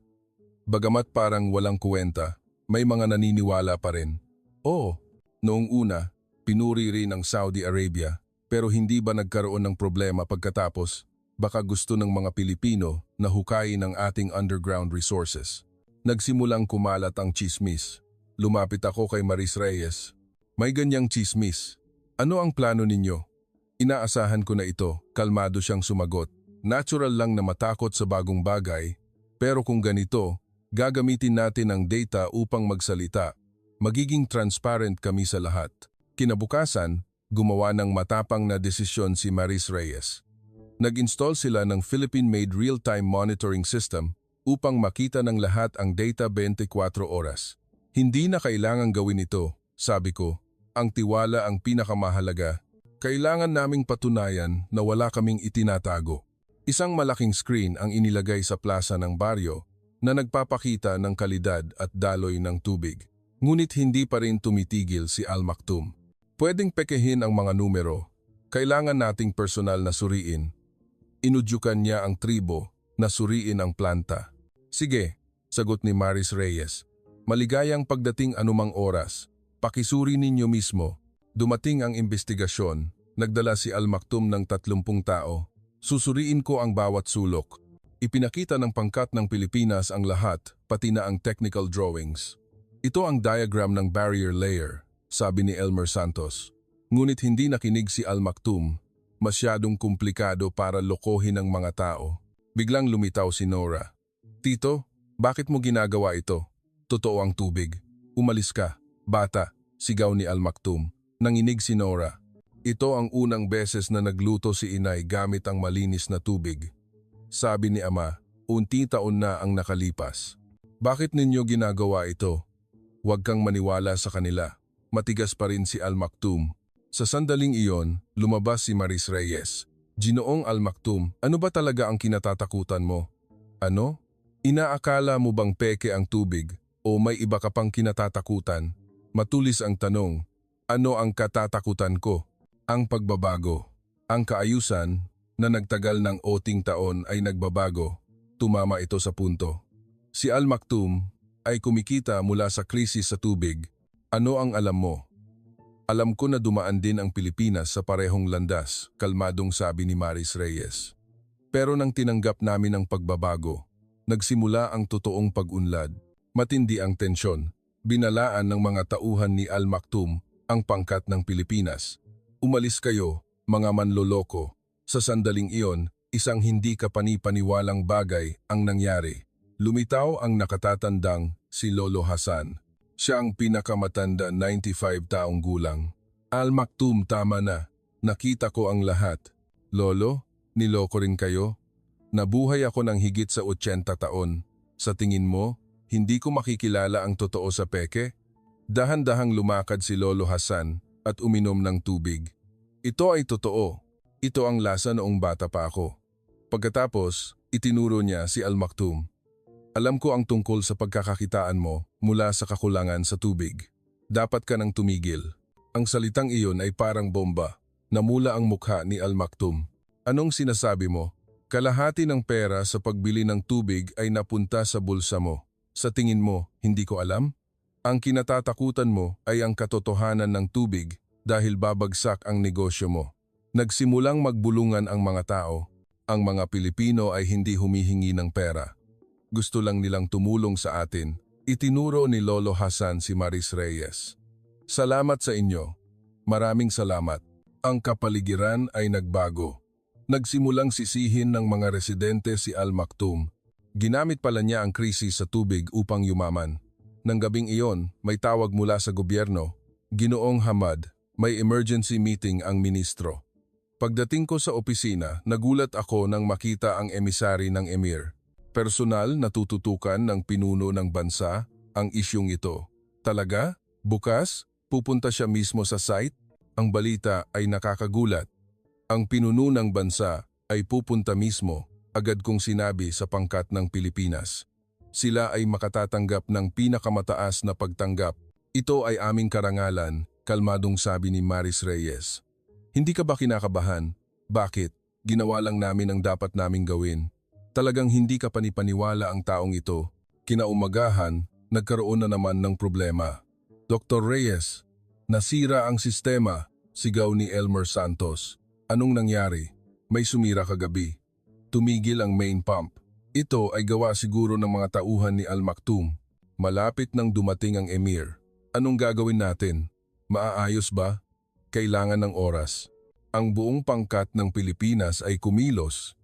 Bagamat parang walang kuwenta, may mga naniniwala pa rin. Oo, noong una, pinuri rin ang Saudi Arabia, pero hindi ba nagkaroon ng problema pagkatapos? Baka gusto ng mga Pilipino na hukayin ang ating underground resources. Nagsimulang kumalat ang chismis. Lumapit ako kay Maris Reyes. May ganyang chismis. Ano ang plano ninyo? Inaasahan ko na ito, kalmado siyang sumagot. Natural lang na matakot sa bagong bagay, pero kung ganito, gagamitin natin ang data upang magsalita. Magiging transparent kami sa lahat. Kinabukasan, gumawa ng matapang na desisyon si Maris Reyes. Nag-install sila ng Philippine-made real-time monitoring system upang makita ng lahat ang data 24 oras. Hindi na kailangang gawin ito, sabi ko. Ang tiwala ang pinakamahalaga. Kailangan naming patunayan na wala kaming itinatago. Isang malaking screen ang inilagay sa plaza ng baryo na nagpapakita ng kalidad at daloy ng tubig. Ngunit hindi pa rin tumitigil si Al Maktoum. Pwedeng pekehin ang mga numero. Kailangan nating personal na suriin. Inudyukan niya ang tribo na suriin ang planta. Sige, sagot ni Maris Reyes. Maligayang pagdating anumang oras. Pakisuri ninyo mismo. Dumating ang investigasyon. Nagdala si Al Maktoum ng 30 tao. Susuriin ko ang bawat sulok. Ipinakita ng pangkat ng Pilipinas ang lahat, pati na ang technical drawings. Ito ang diagram ng barrier layer, sabi ni Elmer Santos. Ngunit hindi nakinig si Al Maktoum. Masyadong komplikado para lokohin ng mga tao. Biglang lumitaw si Nora. Tito, bakit mo ginagawa ito? Totoo ang tubig. Umalis ka, bata, sigaw ni Al Maktoum. Nanginig si Nora. Ito ang unang beses na nagluto si inay gamit ang malinis na tubig. Sabi ni ama, unti taon na ang nakalipas. Bakit ninyo ginagawa ito? Huwag kang maniwala sa kanila. Matigas pa rin si Al Maktoum. Sa sandaling iyon, lumabas si Maris Reyes. Ginoong Al Maktoum, ano ba talaga ang kinatatakutan mo? Ano? Inaakala mo bang peke ang tubig o may iba ka pang kinatatakutan? Matulis ang tanong. Ano ang katatakutan ko? Ang pagbabago. Ang kaayusan na nagtagal ng 8 taon ay nagbabago. Tumama ito sa punto. Si Al Maktoum ay kumikita mula sa krisis sa tubig. Ano ang alam mo? Alam ko na dumaan din ang Pilipinas sa parehong landas, kalmadong sabi ni Maris Reyes. Pero nang tinanggap namin ang pagbabago, nagsimula ang totoong pag-unlad. Matindi ang tensyon. Binalaan ng mga tauhan ni Al Maktoum ang pangkat ng Pilipinas. Umalis kayo, mga manloloko. Sa sandaling iyon, isang hindi kapani-paniwalang bagay ang nangyari. Lumitaw ang nakatatandang si Lolo Hasan. Siya ang pinakamatanda 95 taong gulang. Al Maktoum, tama na. Nakita ko ang lahat. Lolo, niloko rin kayo? Nabuhay ako ng higit sa 80 taon. Sa tingin mo, hindi ko makikilala ang totoo sa peke? Dahan-dahang lumakad si Lolo Hasan at uminom ng tubig. Ito ay totoo. Ito ang lasa noong bata pa ako. Pagkatapos, itinuro niya si Al Maktoum. Alam ko ang tungkol sa pagkakakitaan mo mula sa kakulangan sa tubig. Dapat ka nang tumigil. Ang salitang iyon ay parang bomba. Namula ang mukha ni Al Maktoum. Anong sinasabi mo? Kalahati ng pera sa pagbili ng tubig ay napunta sa bulsa mo. Sa tingin mo, hindi ko alam? Ang kinatatakutan mo ay ang katotohanan ng tubig dahil babagsak ang negosyo mo. Nagsimulang magbulungan ang mga tao. Ang mga Pilipino ay hindi humihingi ng pera. Gusto lang nilang tumulong sa atin. Itinuro ni Lolo Hasan si Maris Reyes. Salamat sa inyo. Maraming salamat. Ang kapaligiran ay nagbago. Nagsimulang sisihin ng mga residente si Al Maktoum. Ginamit pala niya ang krisis sa tubig upang yumaman. Nang gabing iyon, may tawag mula sa gobyerno. Ginoong Hamad, may emergency meeting ang ministro. Pagdating ko sa opisina, nagulat ako nang makita ang emisary ng emir. Personal na tututukan ng pinuno ng bansa ang isyung ito. Talaga? Bukas? Pupunta siya mismo sa site? Ang balita ay nakakagulat. Ang pinuno ng bansa ay pupunta mismo, agad kong sinabi sa pangkat ng Pilipinas. Sila ay makatatanggap ng pinakamataas na pagtanggap. Ito ay aming karangalan, kalmadong sabi ni Maris Reyes. Hindi ka ba kinakabahan? Bakit? Ginawa lang namin ang dapat naming gawin. Talagang hindi ka panipaniwala ang taong ito. Kinaumagahan, nagkaroon na naman ng problema. Dr. Reyes, nasira ang sistema, sigaw ni Elmer Santos. Anong nangyari? May sumira kagabi. Tumigil ang main pump. Ito ay gawa siguro ng mga tauhan ni Al Maktoum. Malapit nang dumating ang Emir. Anong gagawin natin? Maaayos ba? Kailangan ng oras. Ang buong pangkat ng Pilipinas ay kumilos.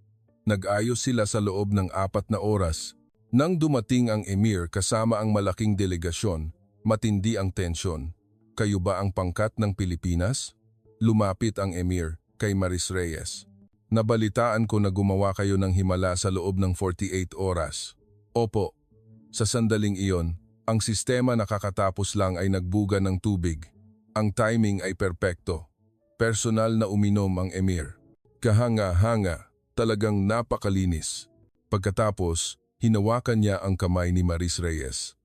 Nag-ayos sila sa loob ng 4 na oras. Nang dumating ang Emir kasama ang malaking delegasyon, matindi ang tensyon. Kayo ba ang pangkat ng Pilipinas? Lumapit ang Emir kay Maris Reyes. Nabalitaan ko na gumawa kayo ng himala sa loob ng 48 oras. Opo, sa sandaling iyon, ang sistema nakakatapos lang ay nagbuga ng tubig. Ang timing ay perpekto. Personal na uminom ang Emir. Kahanga-hanga, talagang napakalinis. Pagkatapos, hinawakan niya ang kamay ni Maris Reyes.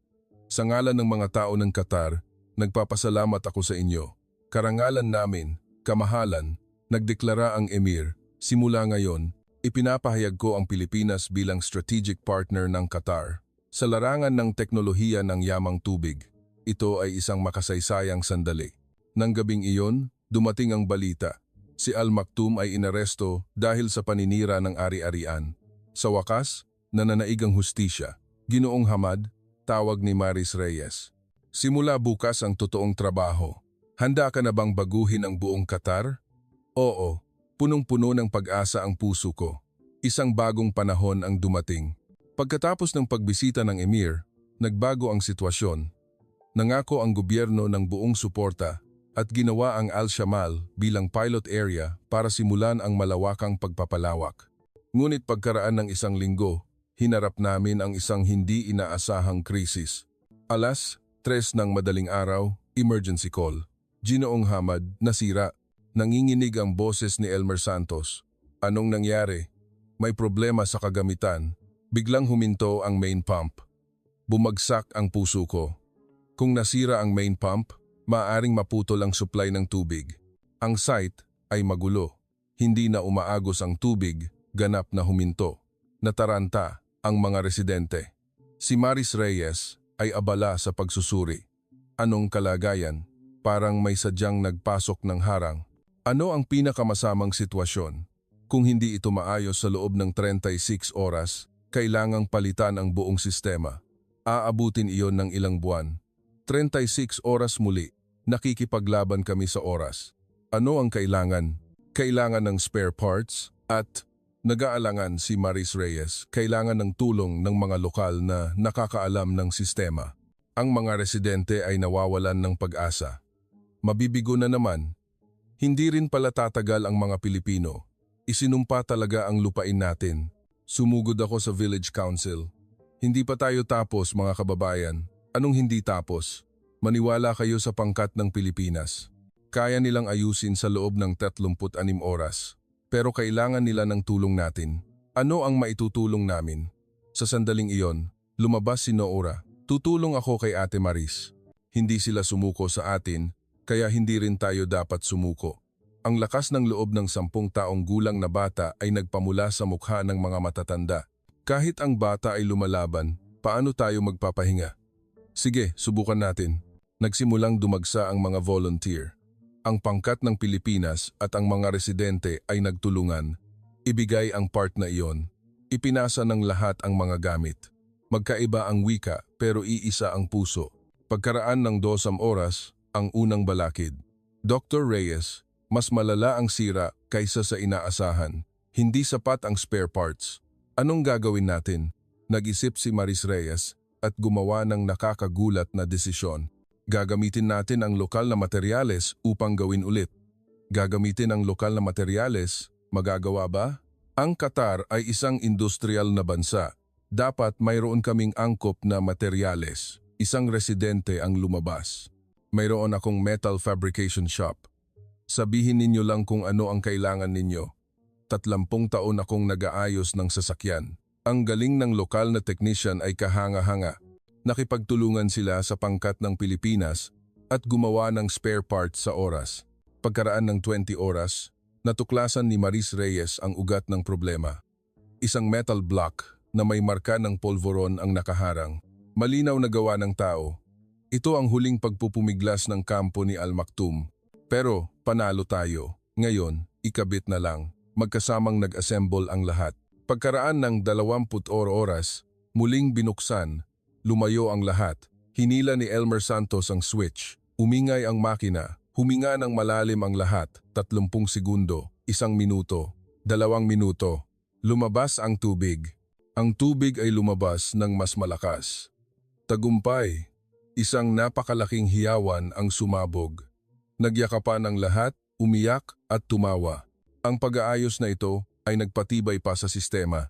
Sa ngalan ng mga tao ng Qatar, nagpapasalamat ako sa inyo. Karangalan namin, kamahalan, nagdeklara ang Emir. Simula ngayon, ipinapahayag ko ang Pilipinas bilang strategic partner ng Qatar. Sa larangan ng teknolohiya ng yamang tubig, ito ay isang makasaysayang sandali. Nang gabing iyon, dumating ang balita. Si Al Maktoum ay inaresto dahil sa paninira ng ari-arian. Sa wakas, nananaig ang hustisya. Ginoong Hamad, tawag ni Maris Reyes. Simula bukas ang totoong trabaho. Handa ka na bang baguhin ang buong Qatar? Oo. Punong-puno ng pag-asa ang puso ko. Isang bagong panahon ang dumating. Pagkatapos ng pagbisita ng Emir, nagbago ang sitwasyon. Nangako ang gobyerno ng buong suporta at ginawa ang Al-Shamal bilang pilot area para simulan ang malawakang pagpapalawak. Ngunit pagkaraan ng 1 linggo, hinarap namin ang isang hindi inaasahang krisis. Alas 3 ng madaling araw, emergency call. Ginoong Hamad, nasira. Nanginginig ang boses ni Elmer Santos. Anong nangyari? May problema sa kagamitan. Biglang huminto ang main pump. Bumagsak ang puso ko. Kung nasira ang main pump, maaaring maputol ang supply ng tubig. Ang site ay magulo. Hindi na umaagos ang tubig, ganap na huminto. Nataranta ang mga residente. Si Maris Reyes ay abala sa pagsusuri. Anong kalagayan? Parang may sadyang nagpasok ng harang. Ano ang pinakamasamang sitwasyon? Kung hindi ito maayos sa loob ng 36 oras, kailangang palitan ang buong sistema. Aabutin iyon ng ilang buwan. 36 oras muli, nakikipaglaban kami sa oras. Ano ang kailangan? Kailangan ng spare parts at nag-aalangan si Maris Reyes. Kailangan ng tulong ng mga lokal na nakakaalam ng sistema. Ang mga residente ay nawawalan ng pag-asa. Mabibigo na naman. Hindi rin pala tatagal ang mga Pilipino. Isinumpa talaga ang lupain natin. Sumugod ako sa Village Council. Hindi pa tayo tapos, mga kababayan. Anong hindi tapos? Maniwala kayo sa pangkat ng Pilipinas. Kaya nilang ayusin sa loob ng 36 oras. Pero kailangan nila ng tulong natin. Ano ang maitutulong namin? Sa sandaling iyon, lumabas si Noora. Tutulong ako kay Ate Maris. Hindi sila sumuko sa atin, kaya hindi rin tayo dapat sumuko. Ang lakas ng loob ng 10 taong gulang na bata ay nagpamula sa mukha ng mga matatanda. Kahit ang bata ay lumalaban, paano tayo magpapahinga? Sige, subukan natin. Nagsimulang dumagsa ang mga volunteer. Ang pangkat ng Pilipinas at ang mga residente ay nagtulungan. Ibigay ang part na iyon. Ipinasa ng lahat ang mga gamit. Magkaiba ang wika pero iisa ang puso. Pagkaraan ng 2 oras, ang unang balakid. Dr. Reyes, mas malala ang sira kaysa sa inaasahan. Hindi sapat ang spare parts. Anong gagawin natin? Nag-isip si Maris Reyes at gumawa ng nakakagulat na desisyon. Gagamitin natin ang lokal na materyales upang gawin ulit. Gagamitin ang lokal na materyales, magagawa ba? Ang Qatar ay isang industrial na bansa. Dapat mayroon kaming angkop na materyales. Isang residente ang lumabas. Mayroon akong metal fabrication shop. Sabihin ninyo lang kung ano ang kailangan ninyo. 30 taon akong nag-aayos ng sasakyan. Ang galing ng lokal na technician ay kahanga-hanga. Nakipagtulungan sila sa pangkat ng Pilipinas at gumawa ng spare parts sa oras. Pagkaraan ng 20 oras, Natuklasan ni Maris Reyes ang ugat ng problema. Isang metal block na may marka ng polvoron ang nakaharang. Malinaw na gawa ng tao. Ito ang huling pagpupumiglas ng kampo ni Al Maktoum. Pero panalo tayo. Ngayon, ikabit na lang. Magkasamang nag-assemble ang lahat. Pagkaraan ng 20 oras, muling binuksan. Lumayo ang lahat. Hinila ni Elmer Santos ang switch. Umingay ang makina. Huminga ng malalim ang lahat, 30 segundo, 1 minuto, 2 minuto. Lumabas ang tubig. Ang tubig ay lumabas ng mas malakas. Tagumpay. Isang napakalaking hiyawan ang sumabog. Nagyakapan ang lahat, umiyak at tumawa. Ang pag-aayos na ito ay nagpatibay pa sa sistema.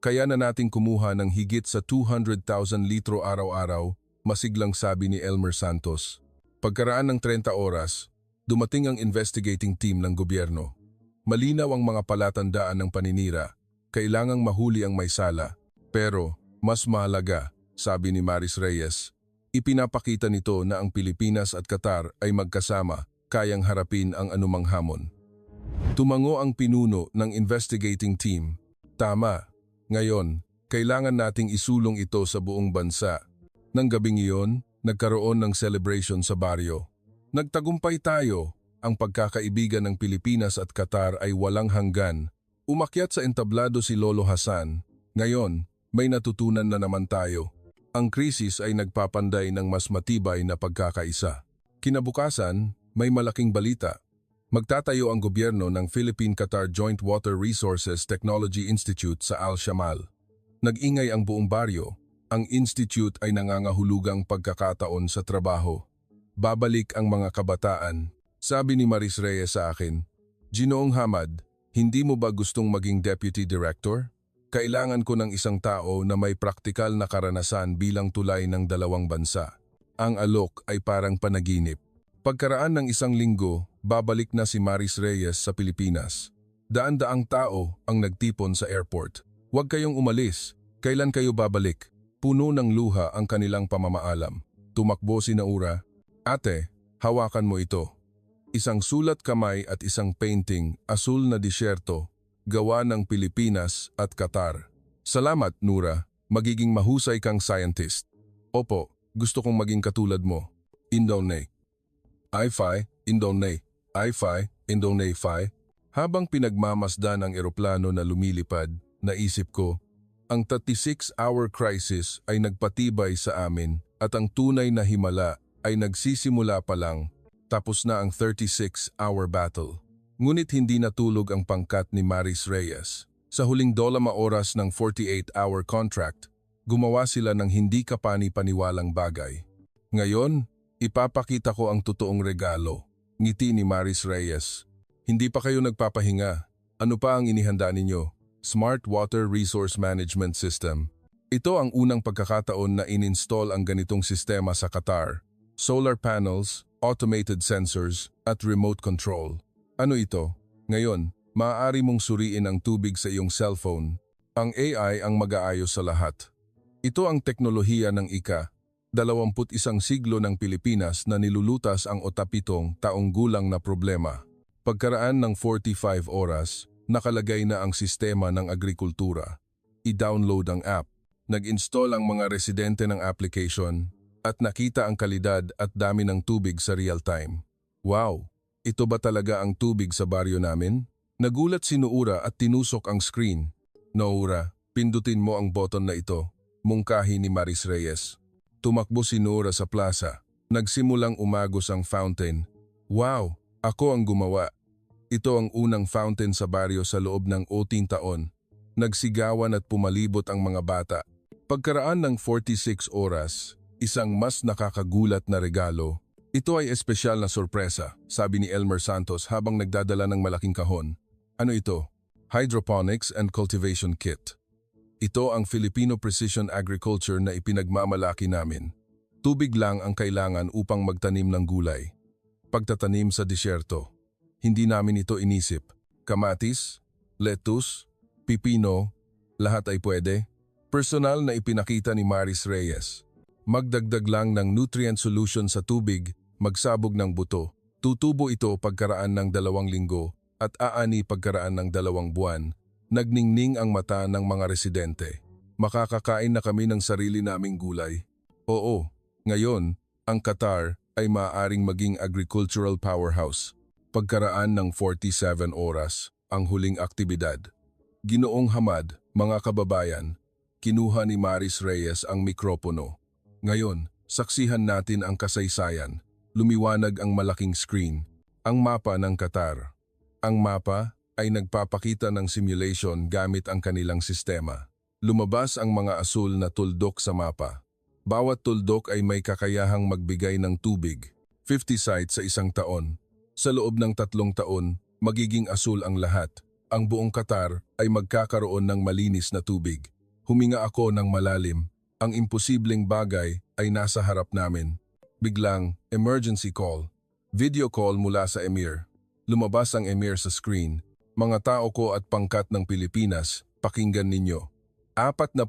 Kaya na nating kumuha ng higit sa 200,000 litro araw-araw, masiglang sabi ni Elmer Santos. Pagkaraan ng 30 oras, dumating ang investigating team ng gobyerno. Malinaw ang mga palatandaan ng paninira. Kailangang mahuli ang may sala. Pero, mas mahalaga, sabi ni Maris Reyes, ipinapakita nito na ang Pilipinas at Qatar ay magkasama, kayang harapin ang anumang hamon. Tumango ang pinuno ng investigating team. Tama. Ngayon, kailangan nating isulong ito sa buong bansa. Nang gabing iyon, nagkaroon ng celebration sa baryo. Nagtagumpay tayo. Ang pagkakaibigan ng Pilipinas at Qatar ay walang hanggan. Umakyat sa entablado si Lolo Hassan. Ngayon, may natutunan na naman tayo. Ang krisis ay nagpapanday ng mas matibay na pagkakaisa. Kinabukasan, may malaking balita. Magtatayo ang gobyerno ng Philippine-Qatar Joint Water Resources Technology Institute sa Al-Shamal. Nag-ingay ang buong baryo. Ang institute ay nangangahulugang pagkakataon sa trabaho. Babalik ang mga kabataan. Sabi ni Maris Reyes sa akin, Ginoong Hamad, hindi mo ba gustong maging deputy director? Kailangan ko ng isang tao na may praktikal na karanasan bilang tulay ng dalawang bansa. Ang alok ay parang panaginip. Pagkaraan ng 1 linggo, babalik na si Maris Reyes sa Pilipinas. Daan-daang tao ang nagtipon sa airport. Huwag kayong umalis. Kailan kayo babalik? Puno ng luha ang kanilang pamamaalam. Tumakbo si Naura. Ate, hawakan mo ito. Isang sulat kamay at isang painting, asul na disyerto, gawa ng Pilipinas at Qatar. Salamat, Nura. Magiging mahusay kang scientist. Opo, gusto kong maging katulad mo. Indone. I-Fi, Indone. I-Fi, Indone Fi. Habang pinagmamasdan ang eroplano na lumilipad, naisip ko, ang 36-hour crisis ay nagpatibay sa amin at ang tunay na himala ay nagsisimula pa lang, tapos na ang 36-hour battle. Ngunit hindi natulog ang pangkat ni Maris Reyes. Sa huling 2 oras ng 48-hour contract, gumawa sila ng hindi kapani-paniwalang bagay. Ngayon, ipapakita ko ang totoong regalo. Ngiti ni Maris Reyes. Hindi pa kayo nagpapahinga. Ano pa ang inihanda ninyo? Smart Water Resource Management System. Ito ang unang pagkakataon na in-install ang ganitong sistema sa Qatar. Solar panels, automated sensors, at remote control. Ano ito? Ngayon, maaari mong suriin ang tubig sa iyong cellphone. Ang AI ang mag-aayos sa lahat. Ito ang teknolohiya ng ika-21 siglo ng Pilipinas na nilulutas ang 87 taong gulang na problema. Pagkaraan ng 45 oras, nakalagay na ang sistema ng agrikultura. I-download ang app. Nag-install ang mga residente ng application at nakita ang kalidad at dami ng tubig sa real time. Wow! Ito ba talaga ang tubig sa baryo namin? Nagulat si Noura at tinusok ang screen. Noura, pindutin mo ang button na ito. Mungkahi ni Maris Reyes. Tumakbo si Noura sa plaza. Nagsimulang umagos ang fountain. Wow! Ako ang gumawa. Ito ang unang fountain sa baryo sa loob ng 18 taon. Nagsigawan at pumalibot ang mga bata. Pagkaraan ng 46 oras, isang mas nakakagulat na regalo. Ito ay espesyal na sorpresa, sabi ni Elmer Santos habang nagdadala ng malaking kahon. Ano ito? Hydroponics and Cultivation Kit. Ito ang Filipino Precision Agriculture na ipinagmamalaki namin. Tubig lang ang kailangan upang magtanim ng gulay. Pagtatanim sa disyerto. Hindi namin ito inisip. Kamatis, lettuce, pipino, lahat ay pwede. Personal na ipinakita ni Maris Reyes. Magdagdag lang ng nutrient solution sa tubig, magsabog ng buto. Tutubo ito pagkaraan ng 2 linggo at aani pagkaraan ng 2 buwan, nagningning ang mata ng mga residente. Makakakain na kami ng sarili naming gulay. Oo, ngayon, ang Qatar ay maaaring maging agricultural powerhouse. Pagkaraan ng 47 oras, ang huling aktibidad. Ginoong Hamad, mga kababayan, kinuha ni Maris Reyes ang mikropono. Ngayon, saksihan natin ang kasaysayan. Lumiwanag ang malaking screen, ang mapa ng Qatar. Ang mapa ay nagpapakita ng simulation gamit ang kanilang sistema. Lumabas ang mga asul na tuldok sa mapa. Bawat tuldok ay may kakayahang magbigay ng tubig. 50 sites sa isang taon. Sa loob ng 3 taon, magiging asul ang lahat. Ang buong Qatar ay magkakaroon ng malinis na tubig. Huminga ako ng malalim. Ang imposibleng bagay ay nasa harap namin. Biglang, emergency call. Video call mula sa Emir. Lumabas ang Emir sa screen. Mga tao ko at pangkat ng Pilipinas, pakinggan ninyo. 48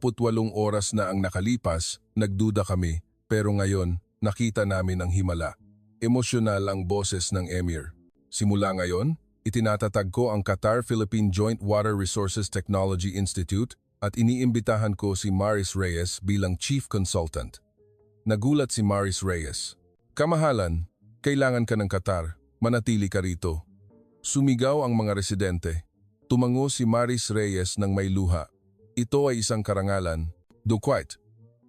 oras na ang nakalipas, nagduda kami, pero ngayon, nakita namin ang himala. Emosyonal ang boses ng Emir. Simula ngayon, itinatatag ko ang Qatar-Philippine Joint Water Resources Technology Institute at iniimbitahan ko si Maris Reyes bilang Chief Consultant. Nagulat si Maris Reyes. Kamahalan, kailangan ka ng Qatar, manatili ka rito. Sumigaw ang mga residente. Tumango si Maris Reyes ng may luha. Ito ay isang karangalan. Duquite.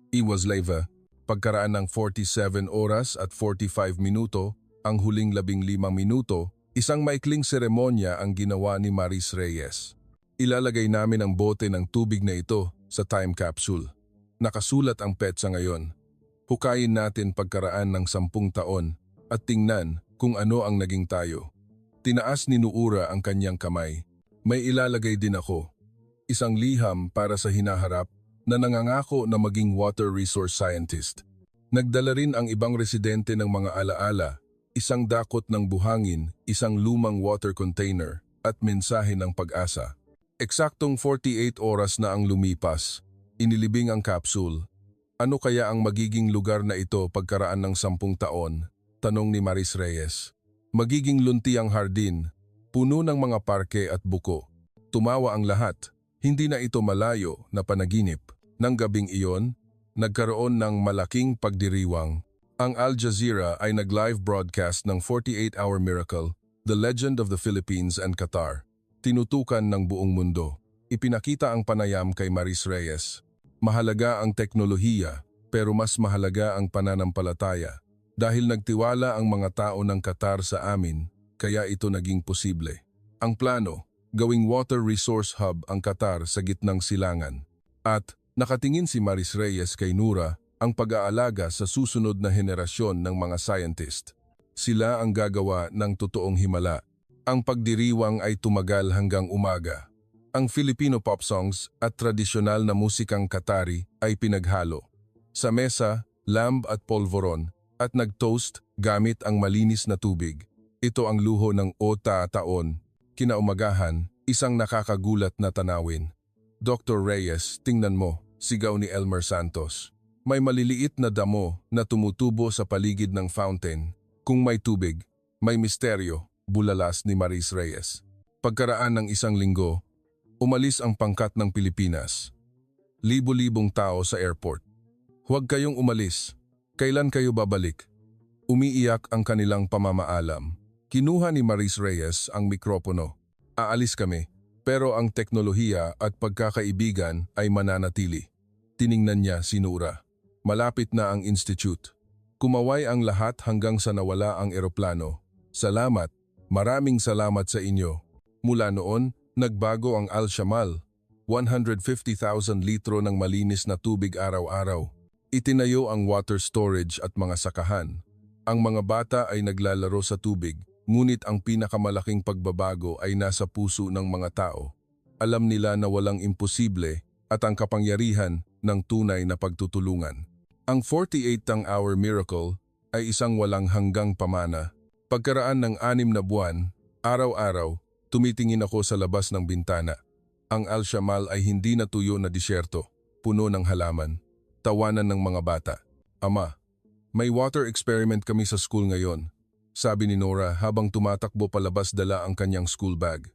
Iwas leva. Pagkaraan ng 47 oras at 45 minuto, ang huling 15 minuto, isang maikling seremonya ang ginawa ni Maris Reyes. Ilalagay namin ang bote ng tubig na ito sa time capsule. Nakasulat ang petsa ngayon. Hukayin natin pagkaraan ng 10 taon at tingnan kung ano ang naging tayo. Tinaas ni Nuura ang kanyang kamay. May ilalagay din ako. Isang liham para sa hinaharap na nangangako na maging water resource scientist. Nagdala rin ang ibang residente ng mga alaala, isang dakot ng buhangin, isang lumang water container, at mensahe ng pag-asa. Eksaktong 48 oras na ang lumipas. Inilibing ang capsule. Ano kaya ang magiging lugar na ito pagkaraan ng 10 taon? Tanong ni Maris Reyes. Magiging lunti ang hardin, puno ng mga parke at buko. Tumawa ang lahat. Hindi na ito malayo na panaginip. Nang gabing iyon, nagkaroon ng malaking pagdiriwang. Ang Al Jazeera ay nag-live broadcast ng 48-hour miracle, The Legend of the Philippines and Qatar. Tinutukan ng buong mundo. Ipinakita ang panayam kay Maris Reyes. Mahalaga ang teknolohiya, pero mas mahalaga ang pananampalataya. Dahil nagtiwala ang mga tao ng Qatar sa amin, kaya ito naging posible. Ang plano, gawing water resource hub ang Qatar sa gitnang silangan. At nakatingin si Maris Reyes kay Nura ang pag-aalaga sa susunod na henerasyon ng mga scientist. Sila ang gagawa ng totoong himala. Ang pagdiriwang ay tumagal hanggang umaga. Ang Filipino pop songs at tradisyonal na musikang Qatari ay pinaghalo. Sa mesa, lamb at polvoron at nag-toast gamit ang malinis na tubig. Ito ang luho ng taon. Kinaumagahan, isang nakakagulat na tanawin. Dr. Reyes, tingnan mo, sigaw ni Elmer Santos. May maliliit na damo na tumutubo sa paligid ng fountain. Kung may tubig, may misteryo, bulalas ni Maris Reyes. Pagkaraan ng 1 linggo, umalis ang pangkat ng Pilipinas. Libo-libong tao sa airport. Huwag kayong umalis. Kailan kayo babalik? Umiiyak ang kanilang pamamaalam. Kinuha ni Maris Reyes ang mikropono. Aalis kami, pero ang teknolohiya at pagkakaibigan ay mananatili. Tiningnan niya si Nura. Malapit na ang institute. Kumaway ang lahat hanggang sa nawala ang eroplano. Salamat, maraming salamat sa inyo. Mula noon, nagbago ang Al-Shamal. 150,000 litro ng malinis na tubig araw-araw. Itinayo ang water storage at mga sakahan. Ang mga bata ay naglalaro sa tubig. Ngunit ang pinakamalaking pagbabago ay nasa puso ng mga tao. Alam nila na walang imposible at ang kapangyarihan ng tunay na pagtutulungan. Ang 48-hour miracle ay isang walang hanggang pamana. Pagkaraan ng 6 na buwan, araw-araw, tumitingin ako sa labas ng bintana. Ang Al-Shamal ay hindi na tuyo na disyerto, puno ng halaman. Tawanan ng mga bata. Ama, may water experiment kami sa school ngayon. sabi ni Nora habang tumatakbo palabas dala ang kanyang school bag.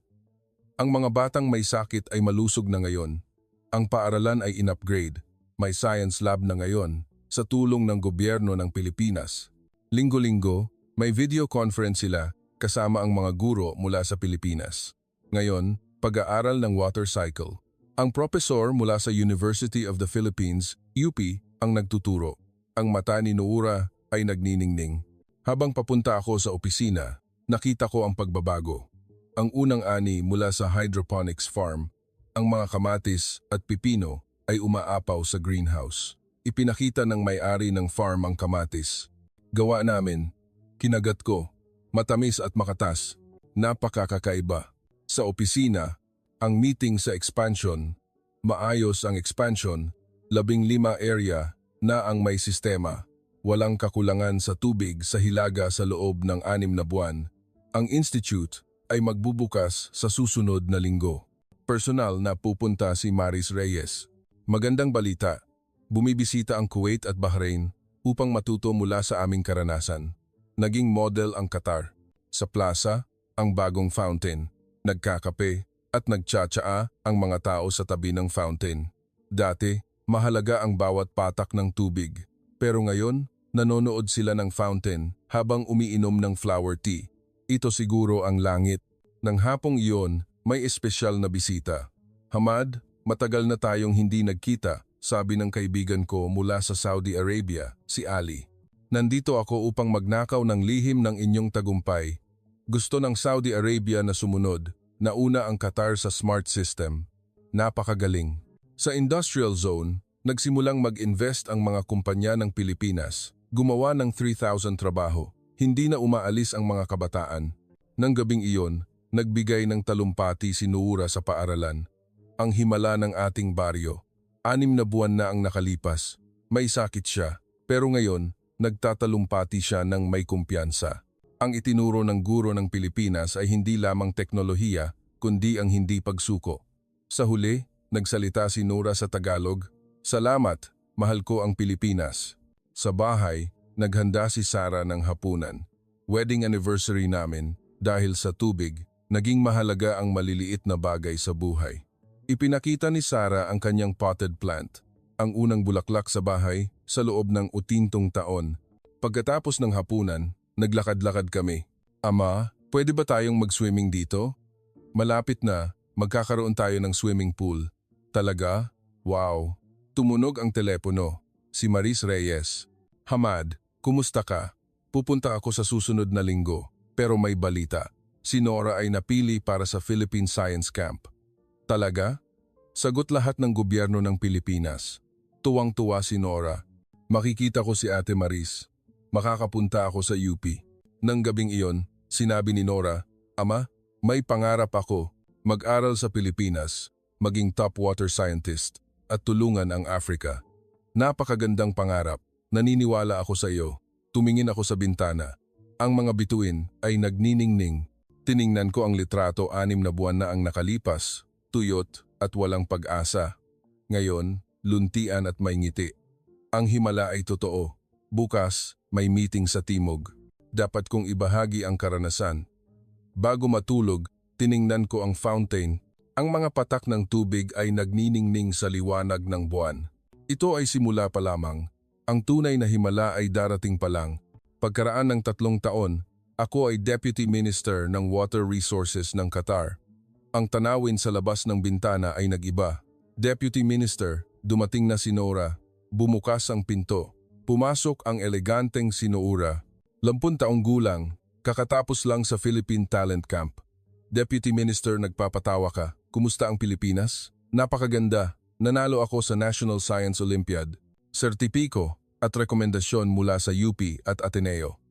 Ang mga batang may sakit ay malusog na ngayon. Ang paaralan ay in-upgrade. May science lab na ngayon sa tulong ng gobyerno ng Pilipinas. Linggo-linggo, may video conference sila kasama ang mga guro mula sa Pilipinas. Ngayon, pag-aaral ng water cycle. Ang profesor mula sa University of the Philippines, UP, ang nagtuturo. Ang mata ni Nora ay nagniningning. Habang papunta ako sa opisina, nakita ko ang pagbabago. Ang unang ani mula sa hydroponics farm, ang mga kamatis at pipino ay umaapaw sa greenhouse. Ipinakita ng may-ari ng farm ang kamatis. Gawa namin, kinagat ko, matamis at makatas, napakakakaiba. Sa opisina, ang meeting sa expansion, maayos ang expansion, 15 area na ang may sistema. Walang kakulangan sa tubig sa hilaga sa loob ng 6 na buwan. Ang institute ay magbubukas sa susunod na linggo. Personal na pupunta si Maris Reyes. Magandang balita, bumibisita ang Kuwait at Bahrain upang matuto mula sa aming karanasan. Naging model ang Qatar. Sa plaza, ang bagong fountain. Nagkakape at nagtsatsaa ang mga tao sa tabi ng fountain. Dati, mahalaga ang bawat patak ng tubig. Pero ngayon, nanonood sila ng fountain habang umiinom ng flower tea. Ito siguro ang langit. Nang hapong iyon, may espesyal na bisita. Hamad, matagal na tayong hindi nagkita, sabi ng kaibigan ko mula sa Saudi Arabia, si Ali. Nandito ako upang magnakaw ng lihim ng inyong tagumpay. Gusto ng Saudi Arabia na sumunod, nauna ang Qatar sa smart system. Napakagaling. Sa industrial zone, nagsimulang mag-invest ang mga kumpanya ng Pilipinas, gumawa ng 3,000 trabaho. Hindi na umaalis ang mga kabataan. Nang gabing iyon, nagbigay ng talumpati si Nora sa paaralan. Ang himala ng ating baryo. 6 na buwan na ang nakalipas. May sakit siya, pero ngayon, nagtatalumpati siya ng may kumpiyansa. Ang itinuro ng guro ng Pilipinas ay hindi lamang teknolohiya, kundi ang hindi pagsuko. Sa huli, nagsalita si Nora sa Tagalog, "Salamat, mahal ko ang Pilipinas." Sa bahay, naghanda si Sarah ng hapunan. Wedding anniversary namin, dahil sa tubig, naging mahalaga ang maliliit na bagay sa buhay. Ipinakita ni Sarah ang kanyang potted plant, ang unang bulaklak sa bahay sa loob ng utintong taon. Pagkatapos ng hapunan, naglakad-lakad kami. "Ama, pwede ba tayong mag-swimming dito? Malapit na, magkakaroon tayo ng swimming pool." "Talaga? Wow." Tumunog ang telepono. Si Maris Reyes. "Hamad, kumusta ka? Pupunta ako sa susunod na linggo, pero may balita. Si Nora ay napili para sa Philippine Science Camp." "Talaga?" Sagot lahat ng gobyerno ng Pilipinas. Tuwang-tuwa si Nora. "Makikita ko si Ate Maris. Makakapunta ako sa UP." Nang gabing iyon, sinabi ni Nora, "Ama, may pangarap ako, mag-aral sa Pilipinas, maging top water scientist, at tulungan ang Africa." "Napakagandang pangarap. Naniniwala ako sa iyo." Tumingin ako sa bintana. Ang mga bituin ay nagniningning. Tiningnan ko ang litrato, 6 na buwan na ang nakalipas, tuyot at walang pag-asa. Ngayon, luntian at may ngiti. Ang himala ay totoo. Bukas, may meeting sa Timog. Dapat kong ibahagi ang karanasan. Bago matulog, tiningnan ko ang fountain. Ang mga patak ng tubig ay nagniningning sa liwanag ng buwan. Ito ay simula pa lamang. Ang tunay na himala ay darating pa lang. Pagkaraan ng 3 taon, ako ay Deputy Minister ng Water Resources ng Qatar. Ang tanawin sa labas ng bintana ay nag-iba. Deputy Minister, dumating na si Nora. Bumukas ang pinto. Pumasok ang eleganteng si Nora. 10 taong gulang, kakatapos lang sa Philippine Talent Camp. "Deputy Minister, nagpapatawa ka. Kumusta ang Pilipinas?" "Napakaganda. Nanalo ako sa National Science Olympiad. Sertipiko at rekomendasyon mula sa UP at Ateneo.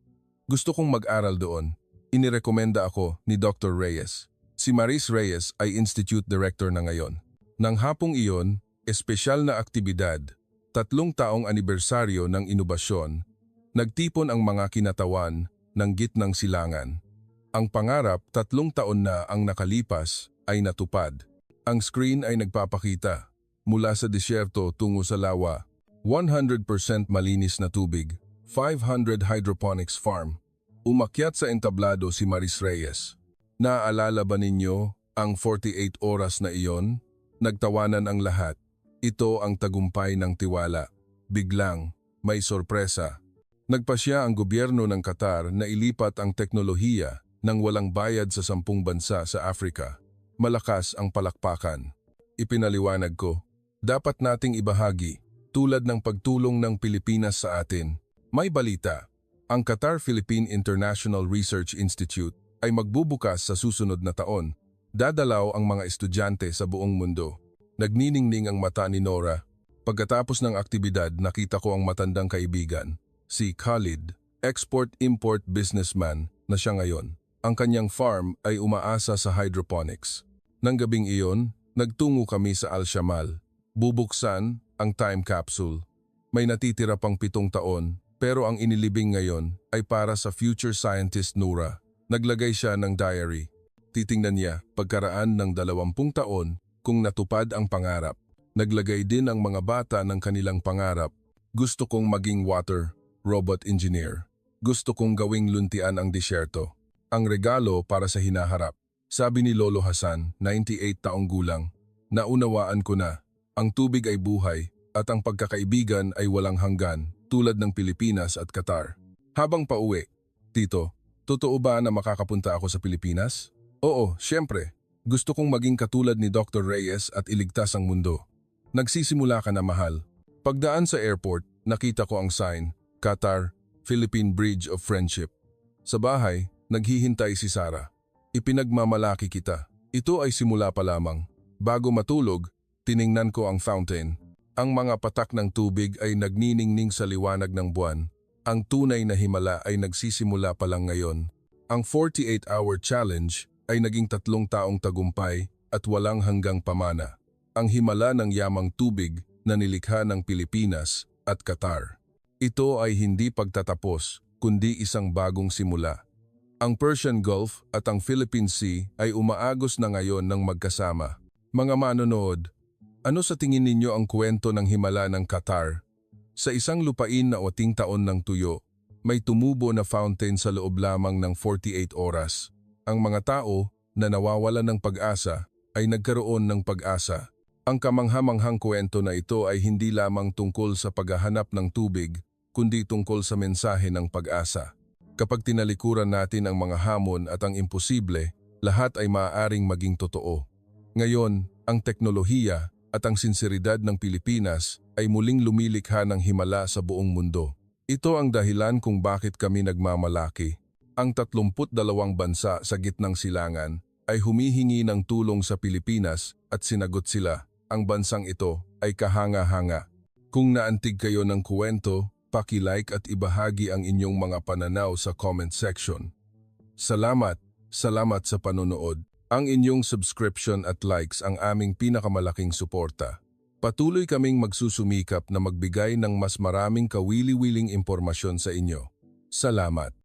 Gusto kong mag-aral doon. Inirekomenda ako ni Dr. Reyes." Si Maris Reyes ay Institute Director na ngayon. Nang hapong iyon, espesyal na aktibidad, 3 taong anibersaryo ng inobasyon, nagtipon ang mga kinatawan ng gitnang silangan. Ang pangarap, 3 taon na ang nakalipas, ay natupad. Ang screen ay nagpapakita, mula sa disyerto tungo sa lawa, 100% malinis na tubig, 500 hydroponics farm, Umakyat sa entablado si Maris Reyes. Naaalala ba ninyo ang 48 oras na iyon? Nagtawanan ang lahat. Ito ang tagumpay ng tiwala. Biglang, may sorpresa. Nagpasya ang gobyerno ng Qatar na ilipat ang teknolohiya nang walang bayad sa 10 bansa sa Africa. Malakas ang palakpakan. Ipinaliwanag ko, dapat nating ibahagi, tulad ng pagtulong ng Pilipinas sa atin. May balita. Ang Qatar-Philippine International Research Institute ay magbubukas sa susunod na taon. Dadalaw ang mga estudyante sa buong mundo. Nagniningning ang mata ni Nora. Pagkatapos ng aktibidad, nakita ko ang matandang kaibigan, si Khalid, export-import businessman na siya ngayon. Ang kanyang farm ay umaasa sa hydroponics. Nang gabing iyon, nagtungo kami sa Al-Shamal. Bubuksan ang time capsule. May natitira pang 7 taon. Pero ang inilibing ngayon ay para sa future scientist Nora. Naglagay siya ng diary. Titingnan niya pagkaraan ng 20 taon kung natupad ang pangarap. Naglagay din ang mga bata ng kanilang pangarap. Gusto kong maging water, robot engineer. Gusto kong gawing luntian ang disyerto. Ang regalo para sa hinaharap. Sabi ni Lolo Hasan, 98 taong gulang, naunawaan ko na, ang tubig ay buhay at ang pagkakaibigan ay walang hanggan. Tulad ng Pilipinas at Qatar. Habang pauwi, Tito, totoo ba na makakapunta ako sa Pilipinas? Oo, syempre. Gusto kong maging katulad ni Dr. Reyes at iligtas ang mundo. Nagsisimula ka na, mahal. Pagdaan sa airport, nakita ko ang sign, Qatar, Philippine Bridge of Friendship. Sa bahay, naghihintay si Sarah. Ipinagmamalaki kita. Ito ay simula pa lamang. Bago matulog, tiningnan ko ang fountain. Ang mga patak ng tubig ay nagniningning sa liwanag ng buwan. Ang tunay na himala ay nagsisimula pa lang ngayon. Ang 48-hour challenge ay naging 3 taong tagumpay at walang hanggang pamana. Ang himala ng yamang tubig na nilikha ng Pilipinas at Qatar. Ito ay hindi pagtatapos, kundi isang bagong simula. Ang Persian Gulf at ang Philippine Sea ay umaagos na ngayon ng magkasama. Mga manonood, ano sa tingin ninyo ang kwento ng himala ng Qatar? Sa isang lupain na 8 taon ng tuyo, may tumubo na fountain sa loob lamang ng 48 oras. Ang mga tao na nawawalan ng pag-asa ay nagkaroon ng pag-asa. Ang kamangha-manghang kwento na ito ay hindi lamang tungkol sa paghahanap ng tubig, kundi tungkol sa mensahe ng pag-asa. Kapag tinalikuran natin ang mga hamon at ang imposible, lahat ay maaaring maging totoo. Ngayon, ang teknolohiya at ang sinseridad ng Pilipinas ay muling lumilikha ng himala sa buong mundo. Ito ang dahilan kung bakit kami nagmamalaki. Ang 32 bansa sa gitnang silangan ay humihingi ng tulong sa Pilipinas at sinagot sila. Ang bansang ito ay kahanga-hanga. Kung naantig kayo ng kwento, paki-like at ibahagi ang inyong mga pananaw sa comment section. Salamat sa panonood. Ang inyong subscription at likes ang aming pinakamalaking suporta. Patuloy kaming magsusumikap na magbigay ng mas maraming kawili-wiling impormasyon sa inyo. Salamat.